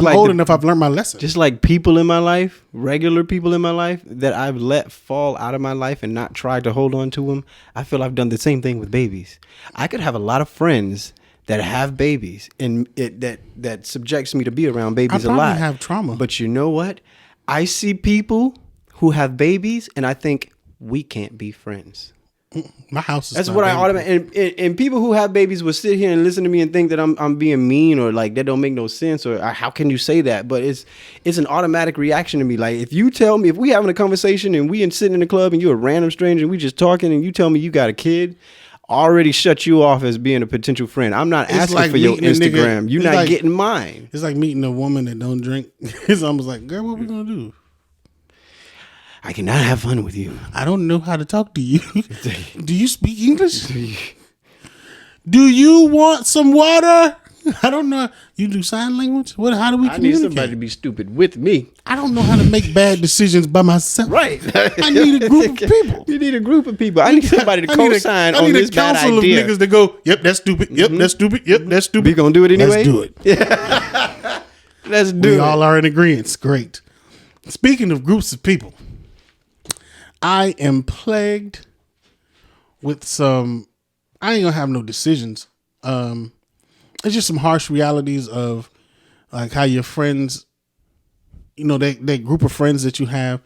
B: old enough. I've learned my lesson.
C: Just like people in my life, regular people in my life that I've let fall out of my life and not tried to hold on to them, I feel I've done the same thing with babies. I could have a lot of friends that have babies, and that subjects me to be around babies a lot.
B: I probably have trauma.
C: But you know what? I see people who have babies, and I think we can't be friends.
B: My house is.
C: That's what I automatically. And people who have babies will sit here and listen to me and think that I'm being mean, or like that don't make no sense, or how can you say that? But it's an automatic reaction to me. Like if you tell me, if we having a conversation and we sitting in the club and you're a random stranger and we just talking and you tell me you got a kid, I already shut you off as being a potential friend. I'm not asking
B: like
C: for your Instagram. You're not
B: like,
C: getting mine.
B: It's like meeting a woman that don't drink. It's almost like, girl, what we gonna do?
C: I cannot have fun with you.
B: I don't know how to talk to you. Do you speak English? Do you want some water? I don't know. You do sign language? What? How do we communicate?
C: I need somebody to be stupid with me.
B: I don't know how to make bad decisions by myself.
C: Right.
B: I need a group of people.
C: You need a group of people. I need somebody to co-sign on this bad idea.
B: I need a council of niggas to go, yep, that's stupid. Yep, that's stupid. Yep, that's stupid.
C: We gonna do it anyway?
B: Let's do it.
C: Yeah. Let's do it.
B: We all are in agreement. Great. Speaking of groups of people, I am plagued with some. I ain't gonna have no decisions. It's just some harsh realities of like how your friends, that group of friends that you have,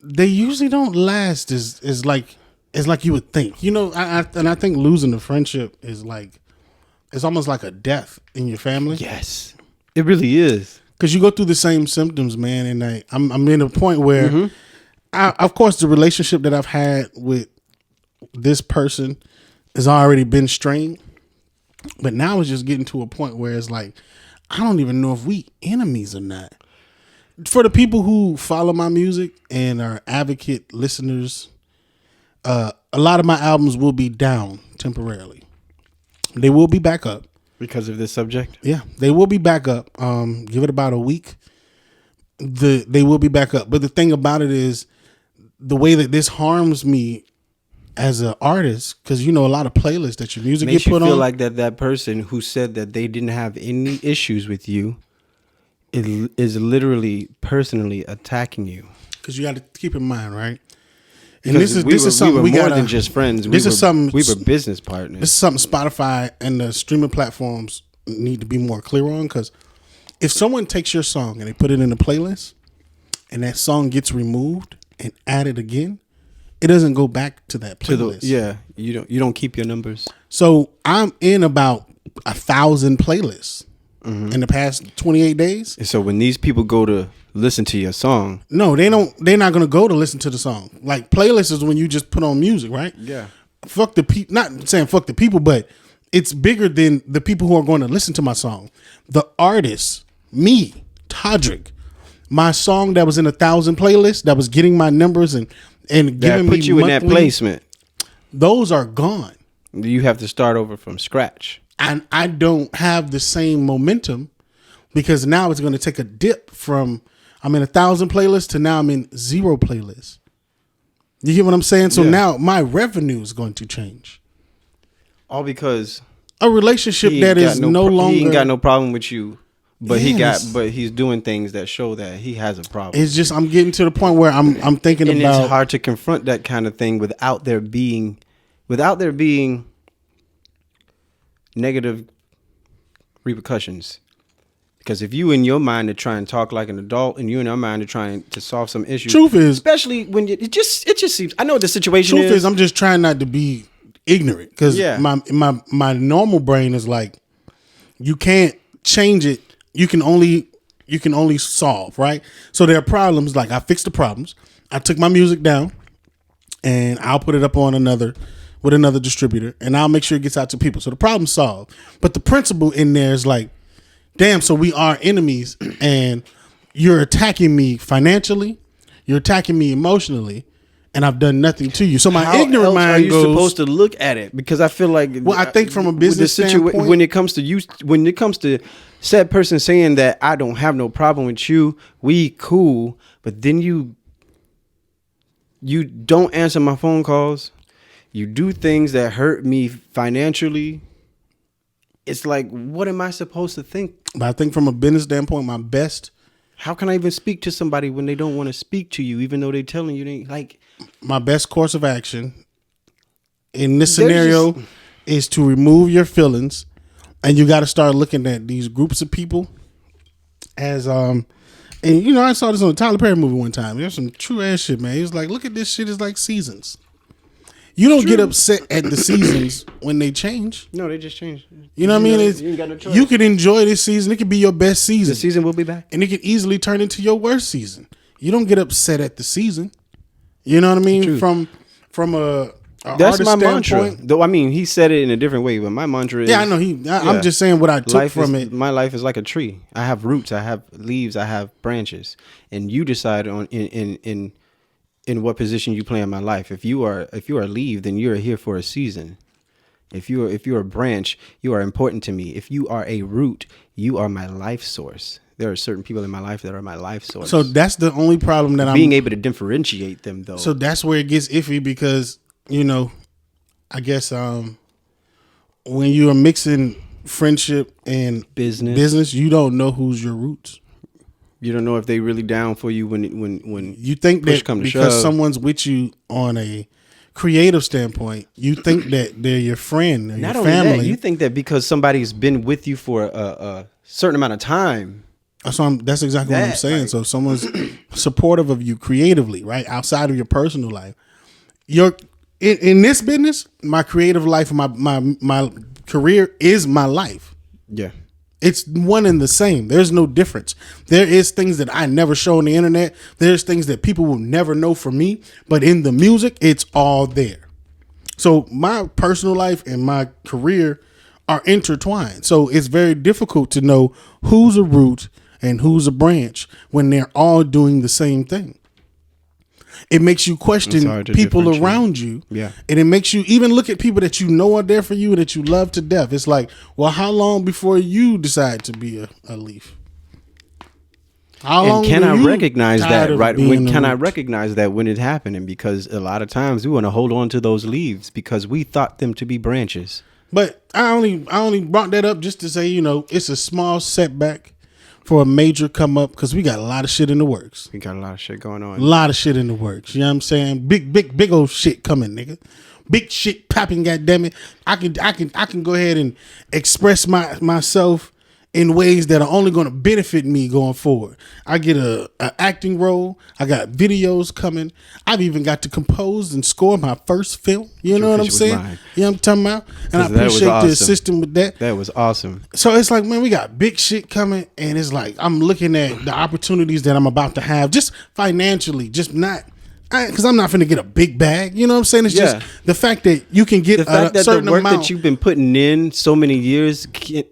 B: they usually don't last as like you would think. And I think losing a friendship is like it's almost like a death in your family.
C: Yes, it really is.
B: Because you go through the same symptoms, man. And I'm in a point where, of course, the relationship that I've had with this person has already been strained. But now it's just getting to a point where it's like, I don't even know if we enemies or not. For the people who follow my music and are advocate listeners, a lot of my albums will be down temporarily. They will be back up.
C: Because of this subject?
B: Yeah, they will be back up. Give it about a week. They will be back up. But the thing about it is the way that this harms me as an artist, because a lot of playlists that your music
C: Makes
B: get put
C: you feel
B: on.
C: like that person who said that they didn't have any issues with you is literally personally attacking you.
B: Because you got to keep in mind, right? And
C: Because
B: this is something
C: we were more
B: gotta,
C: than just friends.
B: We
C: were business partners.
B: This is something Spotify and the streaming platforms need to be more clear on. Because if someone takes your song and they put it in a playlist, and that song gets removed and added again, it doesn't go back to that playlist.
C: You don't keep your numbers.
B: So I'm in about 1,000 playlists in the past 28 days.
C: And so when these people go to listen to your song,
B: no, they don't. They're not going to go to listen to the song. Like playlists is when you just put on music, right?
C: Yeah.
B: Fuck the people. Not saying fuck the people, but it's bigger than the people who are going to listen to my song. The artist, me, Todrick, my song that was in 1,000 playlists, that was getting my numbers and giving
C: that
B: me
C: put you
B: monthly,
C: in that placement.
B: Those are gone.
C: You have to start over from scratch.
B: And I don't have the same momentum because now it's going to take a dip from I'm in 1,000 playlists to now I'm in 0 playlists. You get what I'm saying? So now my revenue is going to change.
C: All because
B: a relationship that is no longer.
C: He ain't got no problem with you, but
B: Yes.
C: but he's doing things that show that he has a problem.
B: It's just I'm getting to the point where I'm thinking
C: and
B: about.
C: it's hard to confront that kind of thing without there being negative repercussions. Because if you in your mind to try and talk like an adult, and you in your mind to trying to solve some issues,
B: Truth is,
C: especially when it just seems. I know what the situation
B: truth is, I'm just trying not to be ignorant because my normal brain is like, you can't change it. You can only solve, right? So there are problems. Like I fixed the problems. I took my music down, and I'll put it up on another distributor, and I'll make sure it gets out to people. So the problem's solved. But the principle in there is like, damn, so we are enemies, and you're attacking me financially, you're attacking me emotionally, and I've done nothing to you. So my ignorant mind
C: are you
B: goes,
C: supposed to look at it? Because I feel like,
B: well, I think from a business standpoint,
C: when it comes to said person saying that I don't have no problem with you, we cool, but then you don't answer my phone calls, you do things that hurt me financially. It's like, what am I supposed to think?
B: But I think from a business standpoint, my best.
C: How can I even speak to somebody when they don't want to speak to you, even though they're telling you they like?
B: My best course of action in this scenario is to remove your feelings, and you got to start looking at these groups of people as And I saw this on the Tyler Perry movie one time. There's some true ass shit, man. He was like, look at this shit as like seasons. You don't get upset at the seasons when they change.
C: No, they just changed.
B: You know what I mean?
C: You ain't got no choice.
B: You could enjoy this season. It could be your best season.
C: The season will be back.
B: And it could easily turn into your worst season. You don't get upset at the season. You know what I mean?
C: True.
B: From a
C: That's my
B: artist
C: mantra.
B: standpoint.
C: Though I mean, he said it in a different way, but my mantra is.
B: Yeah, I know. I'm just saying what I took from it.
C: My life is like a tree. I have roots. I have leaves. I have branches. And you decide on in what position you play in my life. If you are a leaf, then you're here for a season. If you're a branch, you are important to me. If you are a root, you are my life source. There are certain people in my life that are my life source.
B: So that's the only problem that
C: being able to differentiate them, though.
B: So that's where it gets iffy because I guess when you are mixing friendship and business, you don't know who's your roots.
C: You don't know if they really down for you when
B: You think
C: push
B: that
C: come to
B: because
C: shove.
B: someone's with you on a creative standpoint, you think that they're your friend or
C: Not
B: your
C: only
B: family.
C: that, you think that because somebody's been with you for a certain amount of time.
B: That's exactly what I'm
C: That,
B: saying.
C: like-
B: So if someone's supportive of you creatively, right, outside of your personal life, you're in this business. My creative life, my career is my life.
C: Yeah.
B: It's one and the same. There's no difference. There is things that I never show on the internet. There's things that people will never know from me. But in the music, it's all there. So my personal life and my career are intertwined. So it's very difficult to know who's a root and who's a branch when they're all doing the same thing. It makes you
C: It's
B: question
C: hard to
B: people
C: differentiate.
B: around you.
C: Yeah.
B: And it makes you even look at people that you know are there for you and that you love to death. It's like, well, how long before you decide to be a leaf? How long
C: And can
B: were
C: I
B: you
C: recognize
B: tired
C: that
B: of
C: right?
B: being
C: When
B: a
C: can I
B: root?
C: recognize that when it's happening? Because a lot of times we want to hold on to those leaves because we thought them to be branches.
B: But I only brought that up just to say, it's a small setback for a major come up because we got a lot of shit in the works.
C: We got a lot of shit going
B: A
C: on.
B: lot of shit in the works. You know what I'm saying? Big old shit coming, nigga. Big shit popping, goddammit. I can go ahead and express myself in ways that are only going to benefit me going forward. I get a acting role. I got videos coming. I've even got to compose and score my first film. You know what I'm
C: Fish was
B: saying?
C: mine.
B: You know what I'm talking about? And I
C: That was
B: appreciate the
C: awesome.
B: assistance with that.
C: That was awesome.
B: So it's like, man, we got big shit coming, and it's like I'm looking at the opportunities that I'm about to have, just financially, just not because I'm not finna get a big bag. You know what I'm saying? It's
C: Yeah.
B: just the fact that you can get
C: The fact
B: a
C: that
B: certain
C: the work
B: amount.
C: that you've been putting in so many years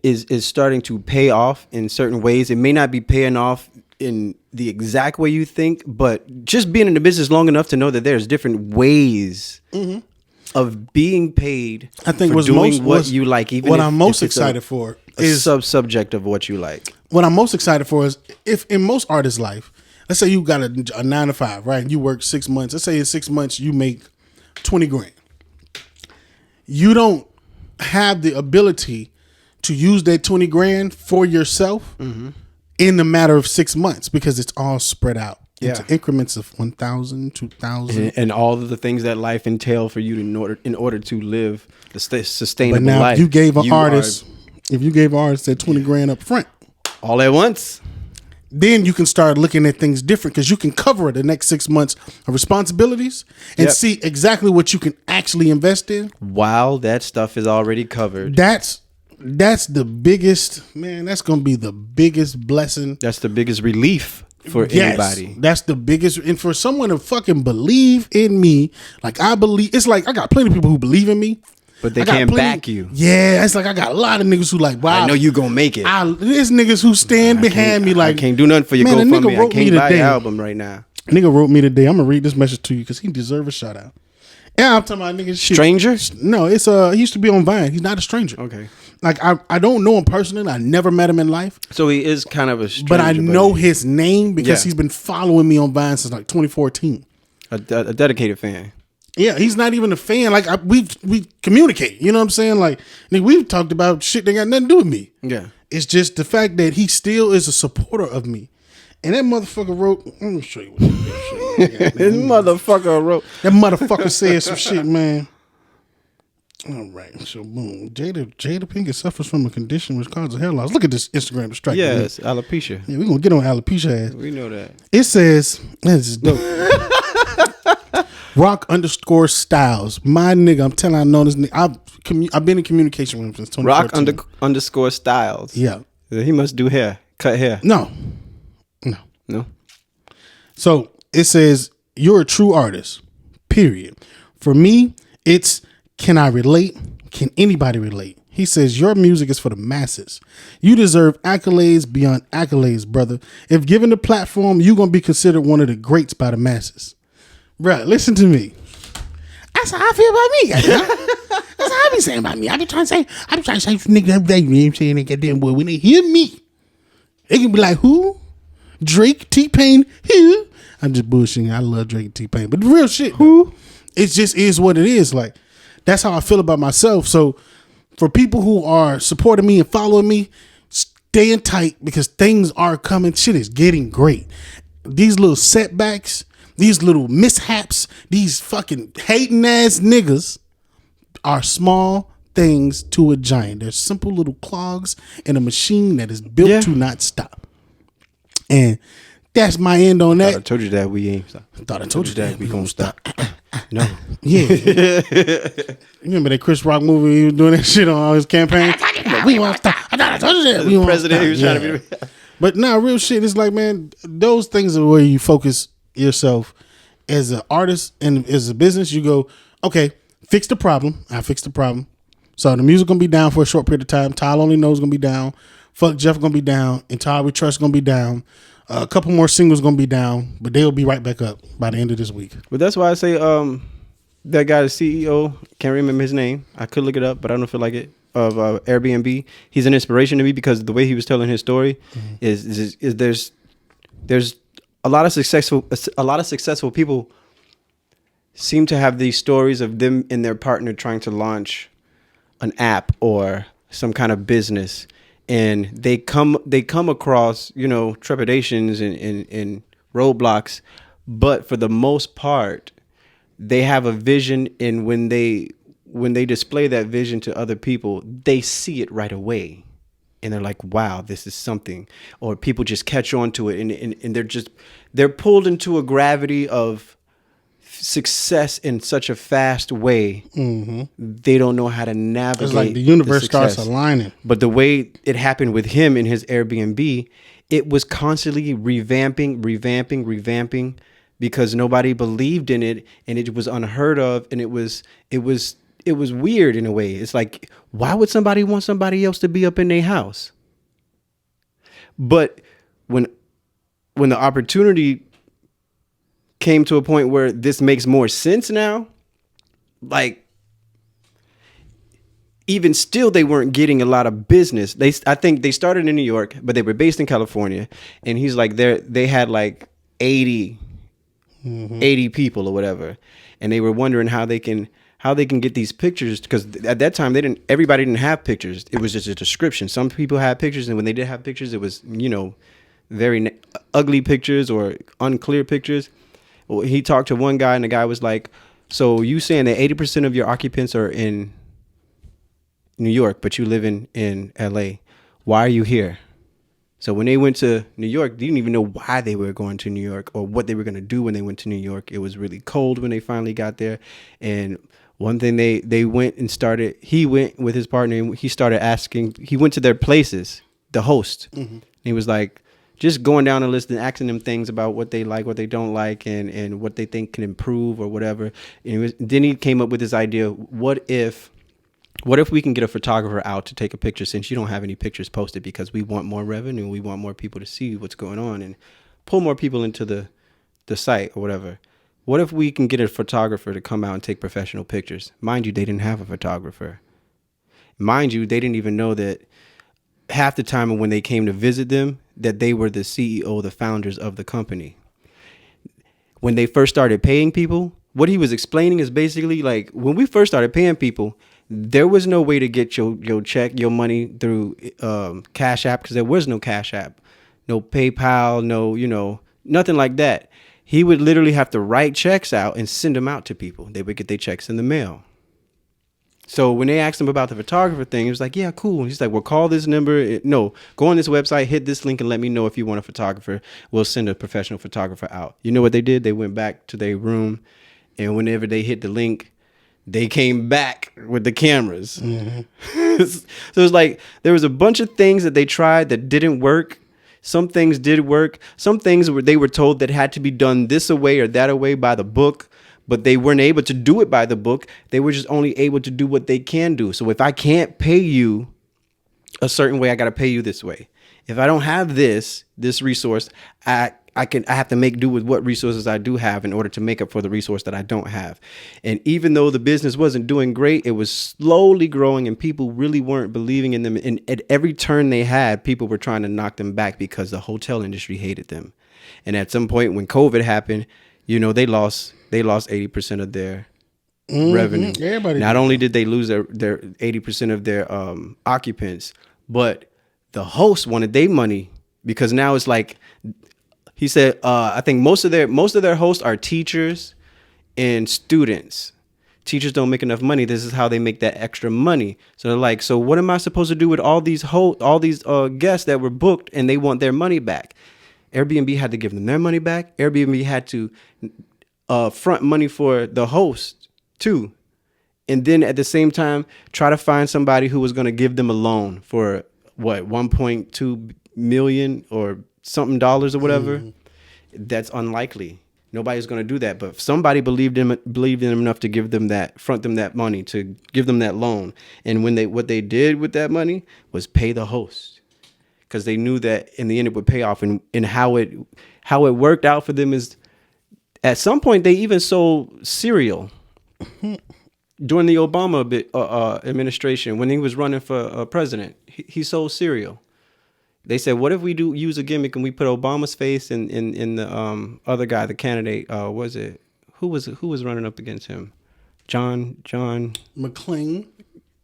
C: is starting to pay off in certain ways. It may not be paying off in the exact way you think, but just being in the business long enough to know that there's different ways of being paid.
B: I think
C: for
B: was
C: doing
B: most
C: what
B: was-
C: you like. Even
B: what
C: if-
B: I'm most
C: if it's
B: excited for
C: a
B: is
C: subject of what you like.
B: what I'm most excited for is if in most artists' life, let's say you got a 9 to 5, right? And you work 6 months. Let's say in 6 months you make 20 grand. You don't have the ability to use that 20 grand for yourself in the matter of 6 months because it's all spread out into
C: Yeah.
B: increments of 1,000, 2,000.
C: And all of the things that life entail for you in order to live the sustainable
B: But now
C: life.
B: if you gave an
C: you are
B: artist, that 20 grand up front,
C: all at once.
B: then you can start looking at things different because you can cover the next 6 months of responsibilities and
C: Yep.
B: see exactly what you can actually invest in.
C: While that stuff is already covered.
B: That's the biggest, man. That's gonna be the biggest blessing.
C: That's the biggest relief for anybody.
B: That's the biggest, and for someone to fucking believe in me, like I believe. It's like I got plenty of people who believe in me,
C: But they
B: I got
C: can't
B: plenty-
C: back you.
B: Yeah, it's like I got a lot of niggas who like, wow,
C: I know you gonna make it.
B: There's niggas who stand behind me like,
C: I can't do nothing for your
B: man, a nigga
C: GoFundMe. I
B: wrote me
C: can't buy
B: today.
C: your album right now.
B: Nigga wrote me today. I'm gonna read this message to you because he deserves a shout out. Yeah, I'm talking about niggas. shit.
C: Stranger?
B: No, it's he used to be on Vine. He's not a stranger.
C: Okay.
B: Like I don't know him personally. I never met him in life,
C: So he is kind of a stranger.
B: but I know his name because
C: Yeah.
B: he's been following me on Vine since like 2014.
C: a dedicated fan.
B: Yeah, he's not even a fan. Like we communicate. You know what I'm saying? Like nigga, we've talked about shit that got nothing to do with me.
C: Yeah.
B: It's just the fact that he still is a supporter of me. And that motherfucker wrote. Let me show you what that shit.
C: This motherfucker wrote.
B: That motherfucker said some shit, man. All right, so boom, Jada Pinkett suffers from a condition which causes hair loss. Look at this Instagram distraction.
C: Yes, alopecia.
B: Yeah, we're gonna get on alopecia ass.
C: We know that.
B: It says, this is dope. Rock_Styles. My nigga, I'm telling you, I know this nigga. I've been in communication with him since 2014.
C: Rock_Styles.
B: Yeah.
C: He must do hair. Cut hair.
B: No.
C: No.
B: So it says, you're a true artist, period. For me, it's, can I relate? Can anybody relate? He says, your music is for the masses. You deserve accolades beyond accolades, brother. If given the platform, you're going to be considered one of the greats by the masses. Bruh, listen to me. That's how I feel about me, goddamn. That's how I be saying about me. I be trying to say some niggas every day, you know what I'm saying? They goddamn boy, when they hear me, they can be like, who? Drake, T-Pain, who? I'm just bullshitting. I love Drake and T-Pain. But the real shit, who? It just is what it is. Like, that's how I feel about myself. So for people who are supporting me and following me, staying tight because things are coming. Shit is getting great. These little setbacks, these little mishaps, these fucking hating ass niggas are small things to a giant. They're simple little clogs in a machine that is built to not stop. And that's my end on that.
C: I told you that we ain't stop.
B: Thought I told you that
C: we gonna stop. No.
B: Yeah. You remember that Chris Rock movie? He was doing that shit on all his campaign. We won't stop. I thought I told you that. We won't
C: President,
B: stop.
C: he was trying to be.
B: But now, real shit. It's like, man, those things are where you focus yourself as an artist and as a business. You go, okay, fix the problem. I fixed the problem. So the music gonna be down for a short period of time. Tyler Only Knows gonna be down. Fuck Jeff gonna be down. And Tyler We Trust gonna be down. A couple more singles gonna be down, but they'll be right back up by the end of this week.
C: But that's why I say that guy, the CEO, can't remember his name. I could look it up, but I don't feel like it. Of Airbnb, he's an inspiration to me because the way he was telling his story is there's a lot of successful people seem to have these stories of them and their partner trying to launch an app or some kind of business, and they come across, you know, trepidations and roadblocks, but for the most part they have a vision, and when they display that vision to other people, they see it right away and they're like, wow, this is something. Or people just catch on to it, and they're pulled into a gravity of success in such a fast way. They don't know how to navigate.
B: It's like the universe starts aligning.
C: But the way it happened with him in his Airbnb, it was constantly revamping because nobody believed in it, and it was unheard of, and it was weird in a way. It's like, why would somebody want somebody else to be up in their house? But when the opportunity came to a point where this makes more sense now, like, even still, they weren't getting a lot of business. I think they started in New York, but they were based in California. And he's like, they had like 80 people or whatever. And they were wondering how they can get these pictures, because at that time everybody didn't have pictures. It was just a description. Some people had pictures, and when they did have pictures, it was, you know, very ugly pictures or unclear pictures. Well, he talked to one guy, and the guy was like, so you saying that 80% of your occupants are in New York, but you live in LA. Why are you here? So when they went to New York, they didn't even know why they were going to New York or what they were going to do when they went to New York. It was really cold when they finally got there. And one thing they went and started, he went with his partner and he started asking, he went to their places, the host. And he was like, just going down the list and asking them things about what they like, what they don't like, and what they think can improve or whatever. And then he came up with this idea, what if we can get a photographer out to take a picture, since you don't have any pictures posted, because we want more revenue, we want more people to see what's going on and pull more people into the site or whatever. What if we can get a photographer to come out and take professional pictures? Mind you, they didn't have a photographer. Mind you, they didn't even know that half the time when they came to visit them, that they were the CEO, the founders of the company. When they first started paying people, what he was explaining is basically like, when we first started paying people, there was no way to get your check, your money through Cash App, because there was no Cash App, no PayPal, no, you know, nothing like that. He would literally have to write checks out and send them out to people. They would get their checks in the mail. So when they asked him about the photographer thing, he was like, yeah, cool. He's like, well, call this number. No, go on this website, hit this link, and let me know if you want a photographer. We'll send a professional photographer out. You know what they did? They went back to their room, and whenever they hit the link, they came back with the cameras. So it was like, there was a bunch of things that they tried that didn't work. Some things did work. Some things they were told that had to be done this way or that way by the book, but they weren't able to do it by the book. They were just only able to do what they can do. So if I can't pay you a certain way, I got to pay you this way. If I don't have this resource, I have to make do with what resources I do have in order to make up for the resource that I don't have. And even though the business wasn't doing great, it was slowly growing, and people really weren't believing in them. And at every turn they had, people were trying to knock them back because the hotel industry hated them. And at some point when COVID happened, you know, they lost 80% of their revenue. Not only did they lose their 80% of their occupants, but the host wanted their money because now it's like he said. I think most of their hosts are teachers and students. Teachers don't make enough money. This is how they make that extra money. So they're like, so what am I supposed to do with all these guests that were booked and they want their money back? Airbnb had to give them their money back. Airbnb had to front money for the host too. And then at the same time, try to find somebody who was going to give them a loan for what, 1.2 million or something dollars or whatever. That's unlikely. Nobody's going to do that. But if somebody believed in them enough to give them that, front them that money, to give them that loan. And what they did with that money was pay the host, because they knew that in the end it would pay off. And how it worked out for them is, at some point they even sold cereal during the Obama administration when he was running for president. He sold cereal. They said, what if we use a gimmick and we put Obama's face in the other guy, the candidate, was it, who was running up against him? John
B: McClain.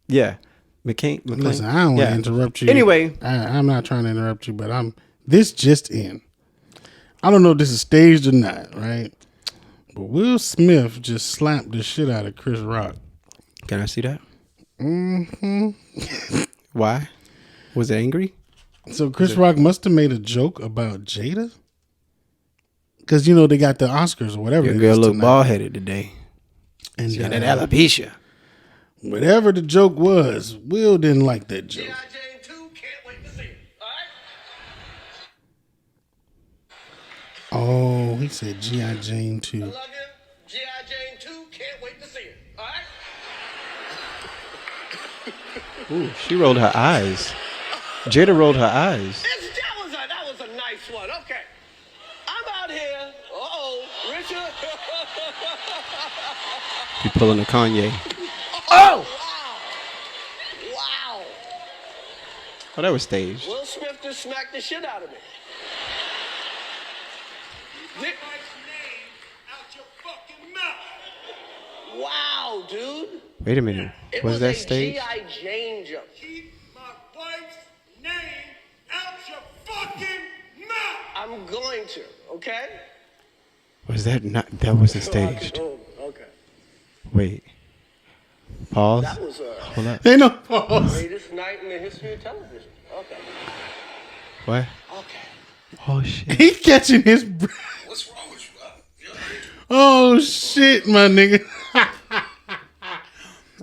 C: Yeah. McCain.
B: Listen, I don't want to interrupt you.
C: Anyway.
B: I'm not trying to interrupt you, but this just in. I don't know if this is staged or not, right? But Will Smith just slapped the shit out of Chris Rock.
C: Can I see that? Mm-hmm. Why? Was it angry?
B: So Chris Rock must have made a joke about Jada, because they got the Oscars or whatever.
C: Your girl looked bald headed today,
B: and
C: she got that alopecia.
B: Whatever the joke was, Will didn't like that joke.
E: G.I. Jane 2, can't wait to see it. All right?
B: Oh, he said G.I. Jane 2.
E: I love you. G.I. Jane 2, can't wait to see it. All right?
C: Ooh, she rolled her eyes. Jada rolled her eyes.
E: That was a nice one. Okay. I'm out here. Uh-oh, Richard.
C: You pulling a Kanye.
E: Oh! Wow.
C: Oh, that was staged.
E: Will Smith just smacked the shit out of me. Get Mike's name out your fucking mouth. Wow, dude.
C: Wait a minute. Was that staged?
E: G.I. Jane jump.
F: Keep my wife's name out your fucking mouth.
E: I'm going to, okay?
C: Was that not? That wasn't staged.
E: Oh, okay.
C: Wait. Pause.
E: That was
C: Hold up.
B: Ain't no pause.
E: greatest night in the history of television. Okay.
C: What?
E: Okay.
C: Oh shit.
B: He catching his breath.
F: What's wrong with you?
B: Oh shit, my nigga.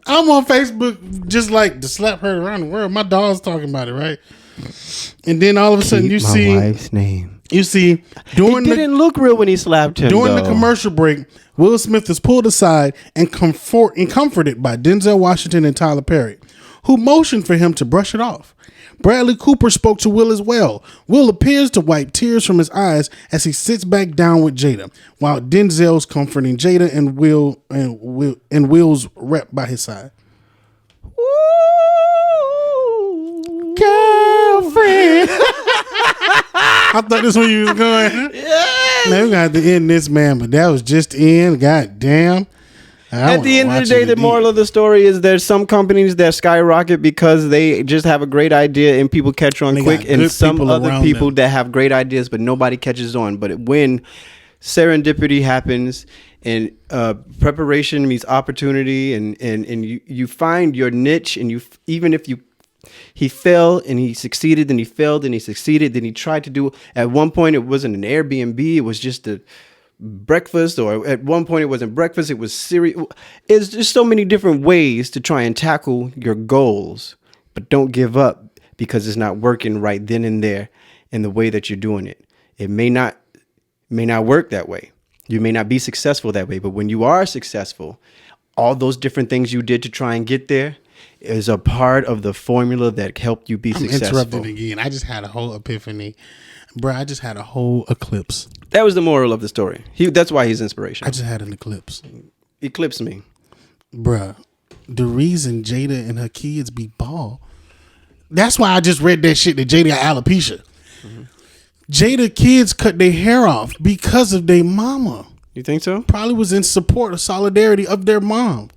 B: I'm on Facebook just like to slap her around the world. My dog's talking about it, right? And then all of a sudden
C: Keep my wife's name.
B: You see, during
C: It didn't look real when he slapped him.
B: during the
C: though.
B: commercial break, Will Smith is pulled aside and comforted by Denzel Washington and Tyler Perry, who motioned for him to brush it off. Bradley Cooper spoke to Will as well. Will appears to wipe tears from his eyes as he sits back down with Jada, while Denzel's comforting Jada and Will's rep by his side.
C: Ooh,
B: Girlfriend. I thought this one you was going. Yeah. Man, we got to end this, man, but that was just in. God damn.
C: At the end of the day, the moral of the story is there's some companies that skyrocket because they just have a great idea and people catch on
B: They
C: quick,
B: got
C: and
B: good
C: some
B: people
C: other
B: around
C: people
B: them.
C: that have great ideas but nobody catches on. But when serendipity happens and preparation meets opportunity, and you find your niche, and he fell and he succeeded, then he failed and he succeeded, then he tried to do, at one point it wasn't an Airbnb, it was just a breakfast, or at one point it wasn't breakfast, it was cereal. It's just so many different ways to try and tackle your goals, but don't give up because it's not working right then and there in the way that you're doing it. It may not work that way. You may not be successful that way, but when you are successful, all those different things you did to try and get there is a part of the formula that helped you be successful.
B: Interrupted again. I just had a whole epiphany. Bro, I just had a whole eclipse.
C: That was the moral of the story. That's why he's inspirational.
B: I just had an eclipse.
C: Eclipse me.
B: Bruh, the reason Jada and her kids be bald, that's why I just read that shit that Jada got alopecia. Mm-hmm. Jada kids cut their hair off because of their mama.
C: You think so?
B: Probably was in support or solidarity of their mom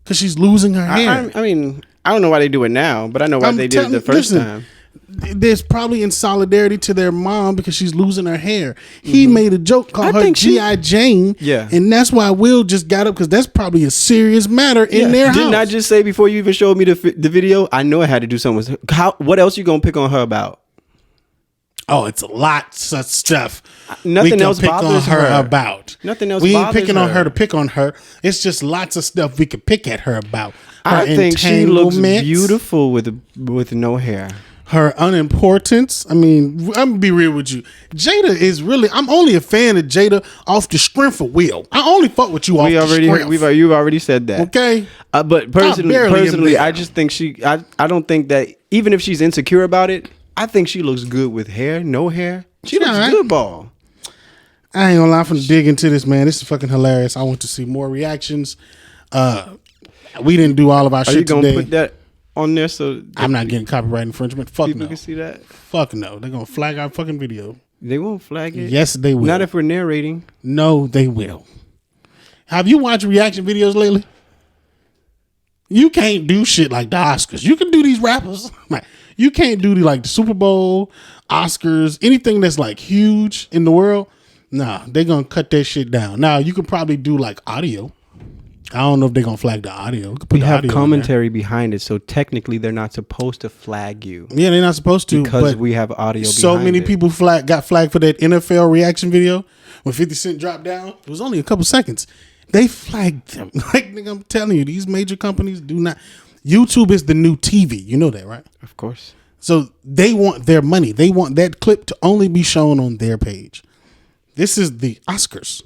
B: because she's losing her hair.
C: I mean, I don't know why they do it now, but I know why they did it the first time.
B: there's probably in solidarity to their mom because she's losing her hair. He made a joke called her G.I. Jane.
C: Yeah.
B: And that's why Will just got up because that's probably a serious matter in their house.
C: Didn't I just say before you even showed me the video? I know I had to do something with her. What else you gonna pick on her about?
B: Oh, it's lots of stuff.
C: Nothing else
B: pick on
C: bothers her.
B: about.
C: Nothing else
B: We ain't
C: bothers
B: picking on
C: her.
B: her to pick on her. It's just lots of stuff we could pick at her about. Her
C: I think she looks
B: entanglements,
C: beautiful with no hair.
B: her unimportance. I mean, I'm gonna be real with you. Jada is really. I'm only a fan of Jada off the strength of Will. I only fuck with you off the strength.
C: You've already said that.
B: Okay.
C: But personally, I just think I don't think that even if she's insecure about it, I think she looks good with hair, no hair. She looks
B: right.
C: good, ball.
B: I ain't gonna lie, I'm finna dig into this, man. This is fucking hilarious. I want to see more reactions. We didn't do all of our
C: Are
B: shit
C: you gonna
B: today.
C: put that on there so
B: I'm not getting copyright infringement. Fuck
C: people
B: no.
C: can see that?
B: Fuck no. They're gonna flag our fucking video.
C: They won't flag it.
B: Yes, they will.
C: Not if we're narrating.
B: No, they will. Have you watched reaction videos lately? You can't do shit like the Oscars. You can do these rappers. Like, you can't do the Super Bowl, Oscars, anything that's like huge in the world. Nah, they're gonna cut that shit down. Now you can probably do like audio. I don't know if they're gonna flag the audio. You can put
C: We
B: the
C: have
B: audio in
C: commentary behind it, so technically they're not supposed to flag you
B: there. Yeah, they're not supposed to
C: because
B: but
C: we have audio.
B: so
C: behind
B: many
C: it.
B: people got flagged for that NFL reaction video when 50 Cent dropped down. It was only a couple seconds. They flagged them. Like, nigga, I'm telling you, these major companies do not. YouTube is the new TV. You know that, right?
C: Of course.
B: So they want their money. They want that clip to only be shown on their page. This is the Oscars.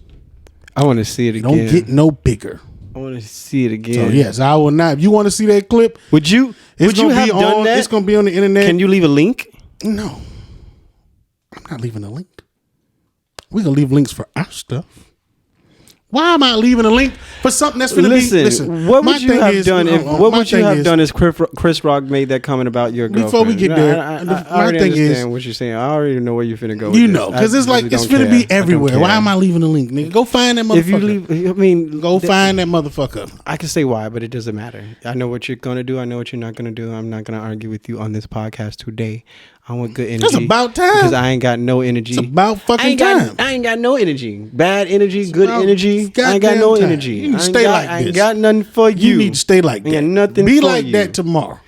C: I want to see it again.
B: Don't get no bigger.
C: I want to see it again.
B: So yes, I will not. If you want to see that clip,
C: Would you have done that?
B: It's gonna be on the internet.
C: Can you leave a link?
B: No, I'm not leaving a link. We're gonna leave links for our stuff. Why am I leaving a link for something that's gonna
C: Listen,
B: be? Listen,
C: what
B: my
C: would you
B: thing
C: have
B: is-
C: done
B: no,
C: if
B: my
C: what would you
B: thing
C: have
B: is-
C: done if Chris Rock made that comment about your girlfriend?
B: Before we get there,
C: I
B: my
C: already
B: thing is-
C: understand what you're saying. I already know where you're finna go. With
B: You
C: this.
B: know, because
C: I
B: it's like
C: really
B: it's
C: don't
B: gonna
C: care.
B: be everywhere. Why am I leaving a link, nigga? Go find that motherfucker.
C: If you leave, I mean,
B: go find that motherfucker.
C: I can say why, but it doesn't matter. I know what you're gonna do. I know what you're not gonna do. I'm not gonna argue with you on this podcast today. I want good energy.
B: It's about time.
C: Because I ain't got no energy.
B: It's about fucking time.
C: I ain't got no energy. Bad energy, good
B: about
C: energy. I ain't got
B: goddamn
C: no
B: time.
C: energy.
B: You need to
C: I ain't
B: stay
C: got-
B: like
C: I ain't
B: this.
C: got nothing for you.
B: You need to stay like
C: I ain't
B: that.
C: got nothing
B: Be
C: for
B: like
C: you.
B: that tomorrow.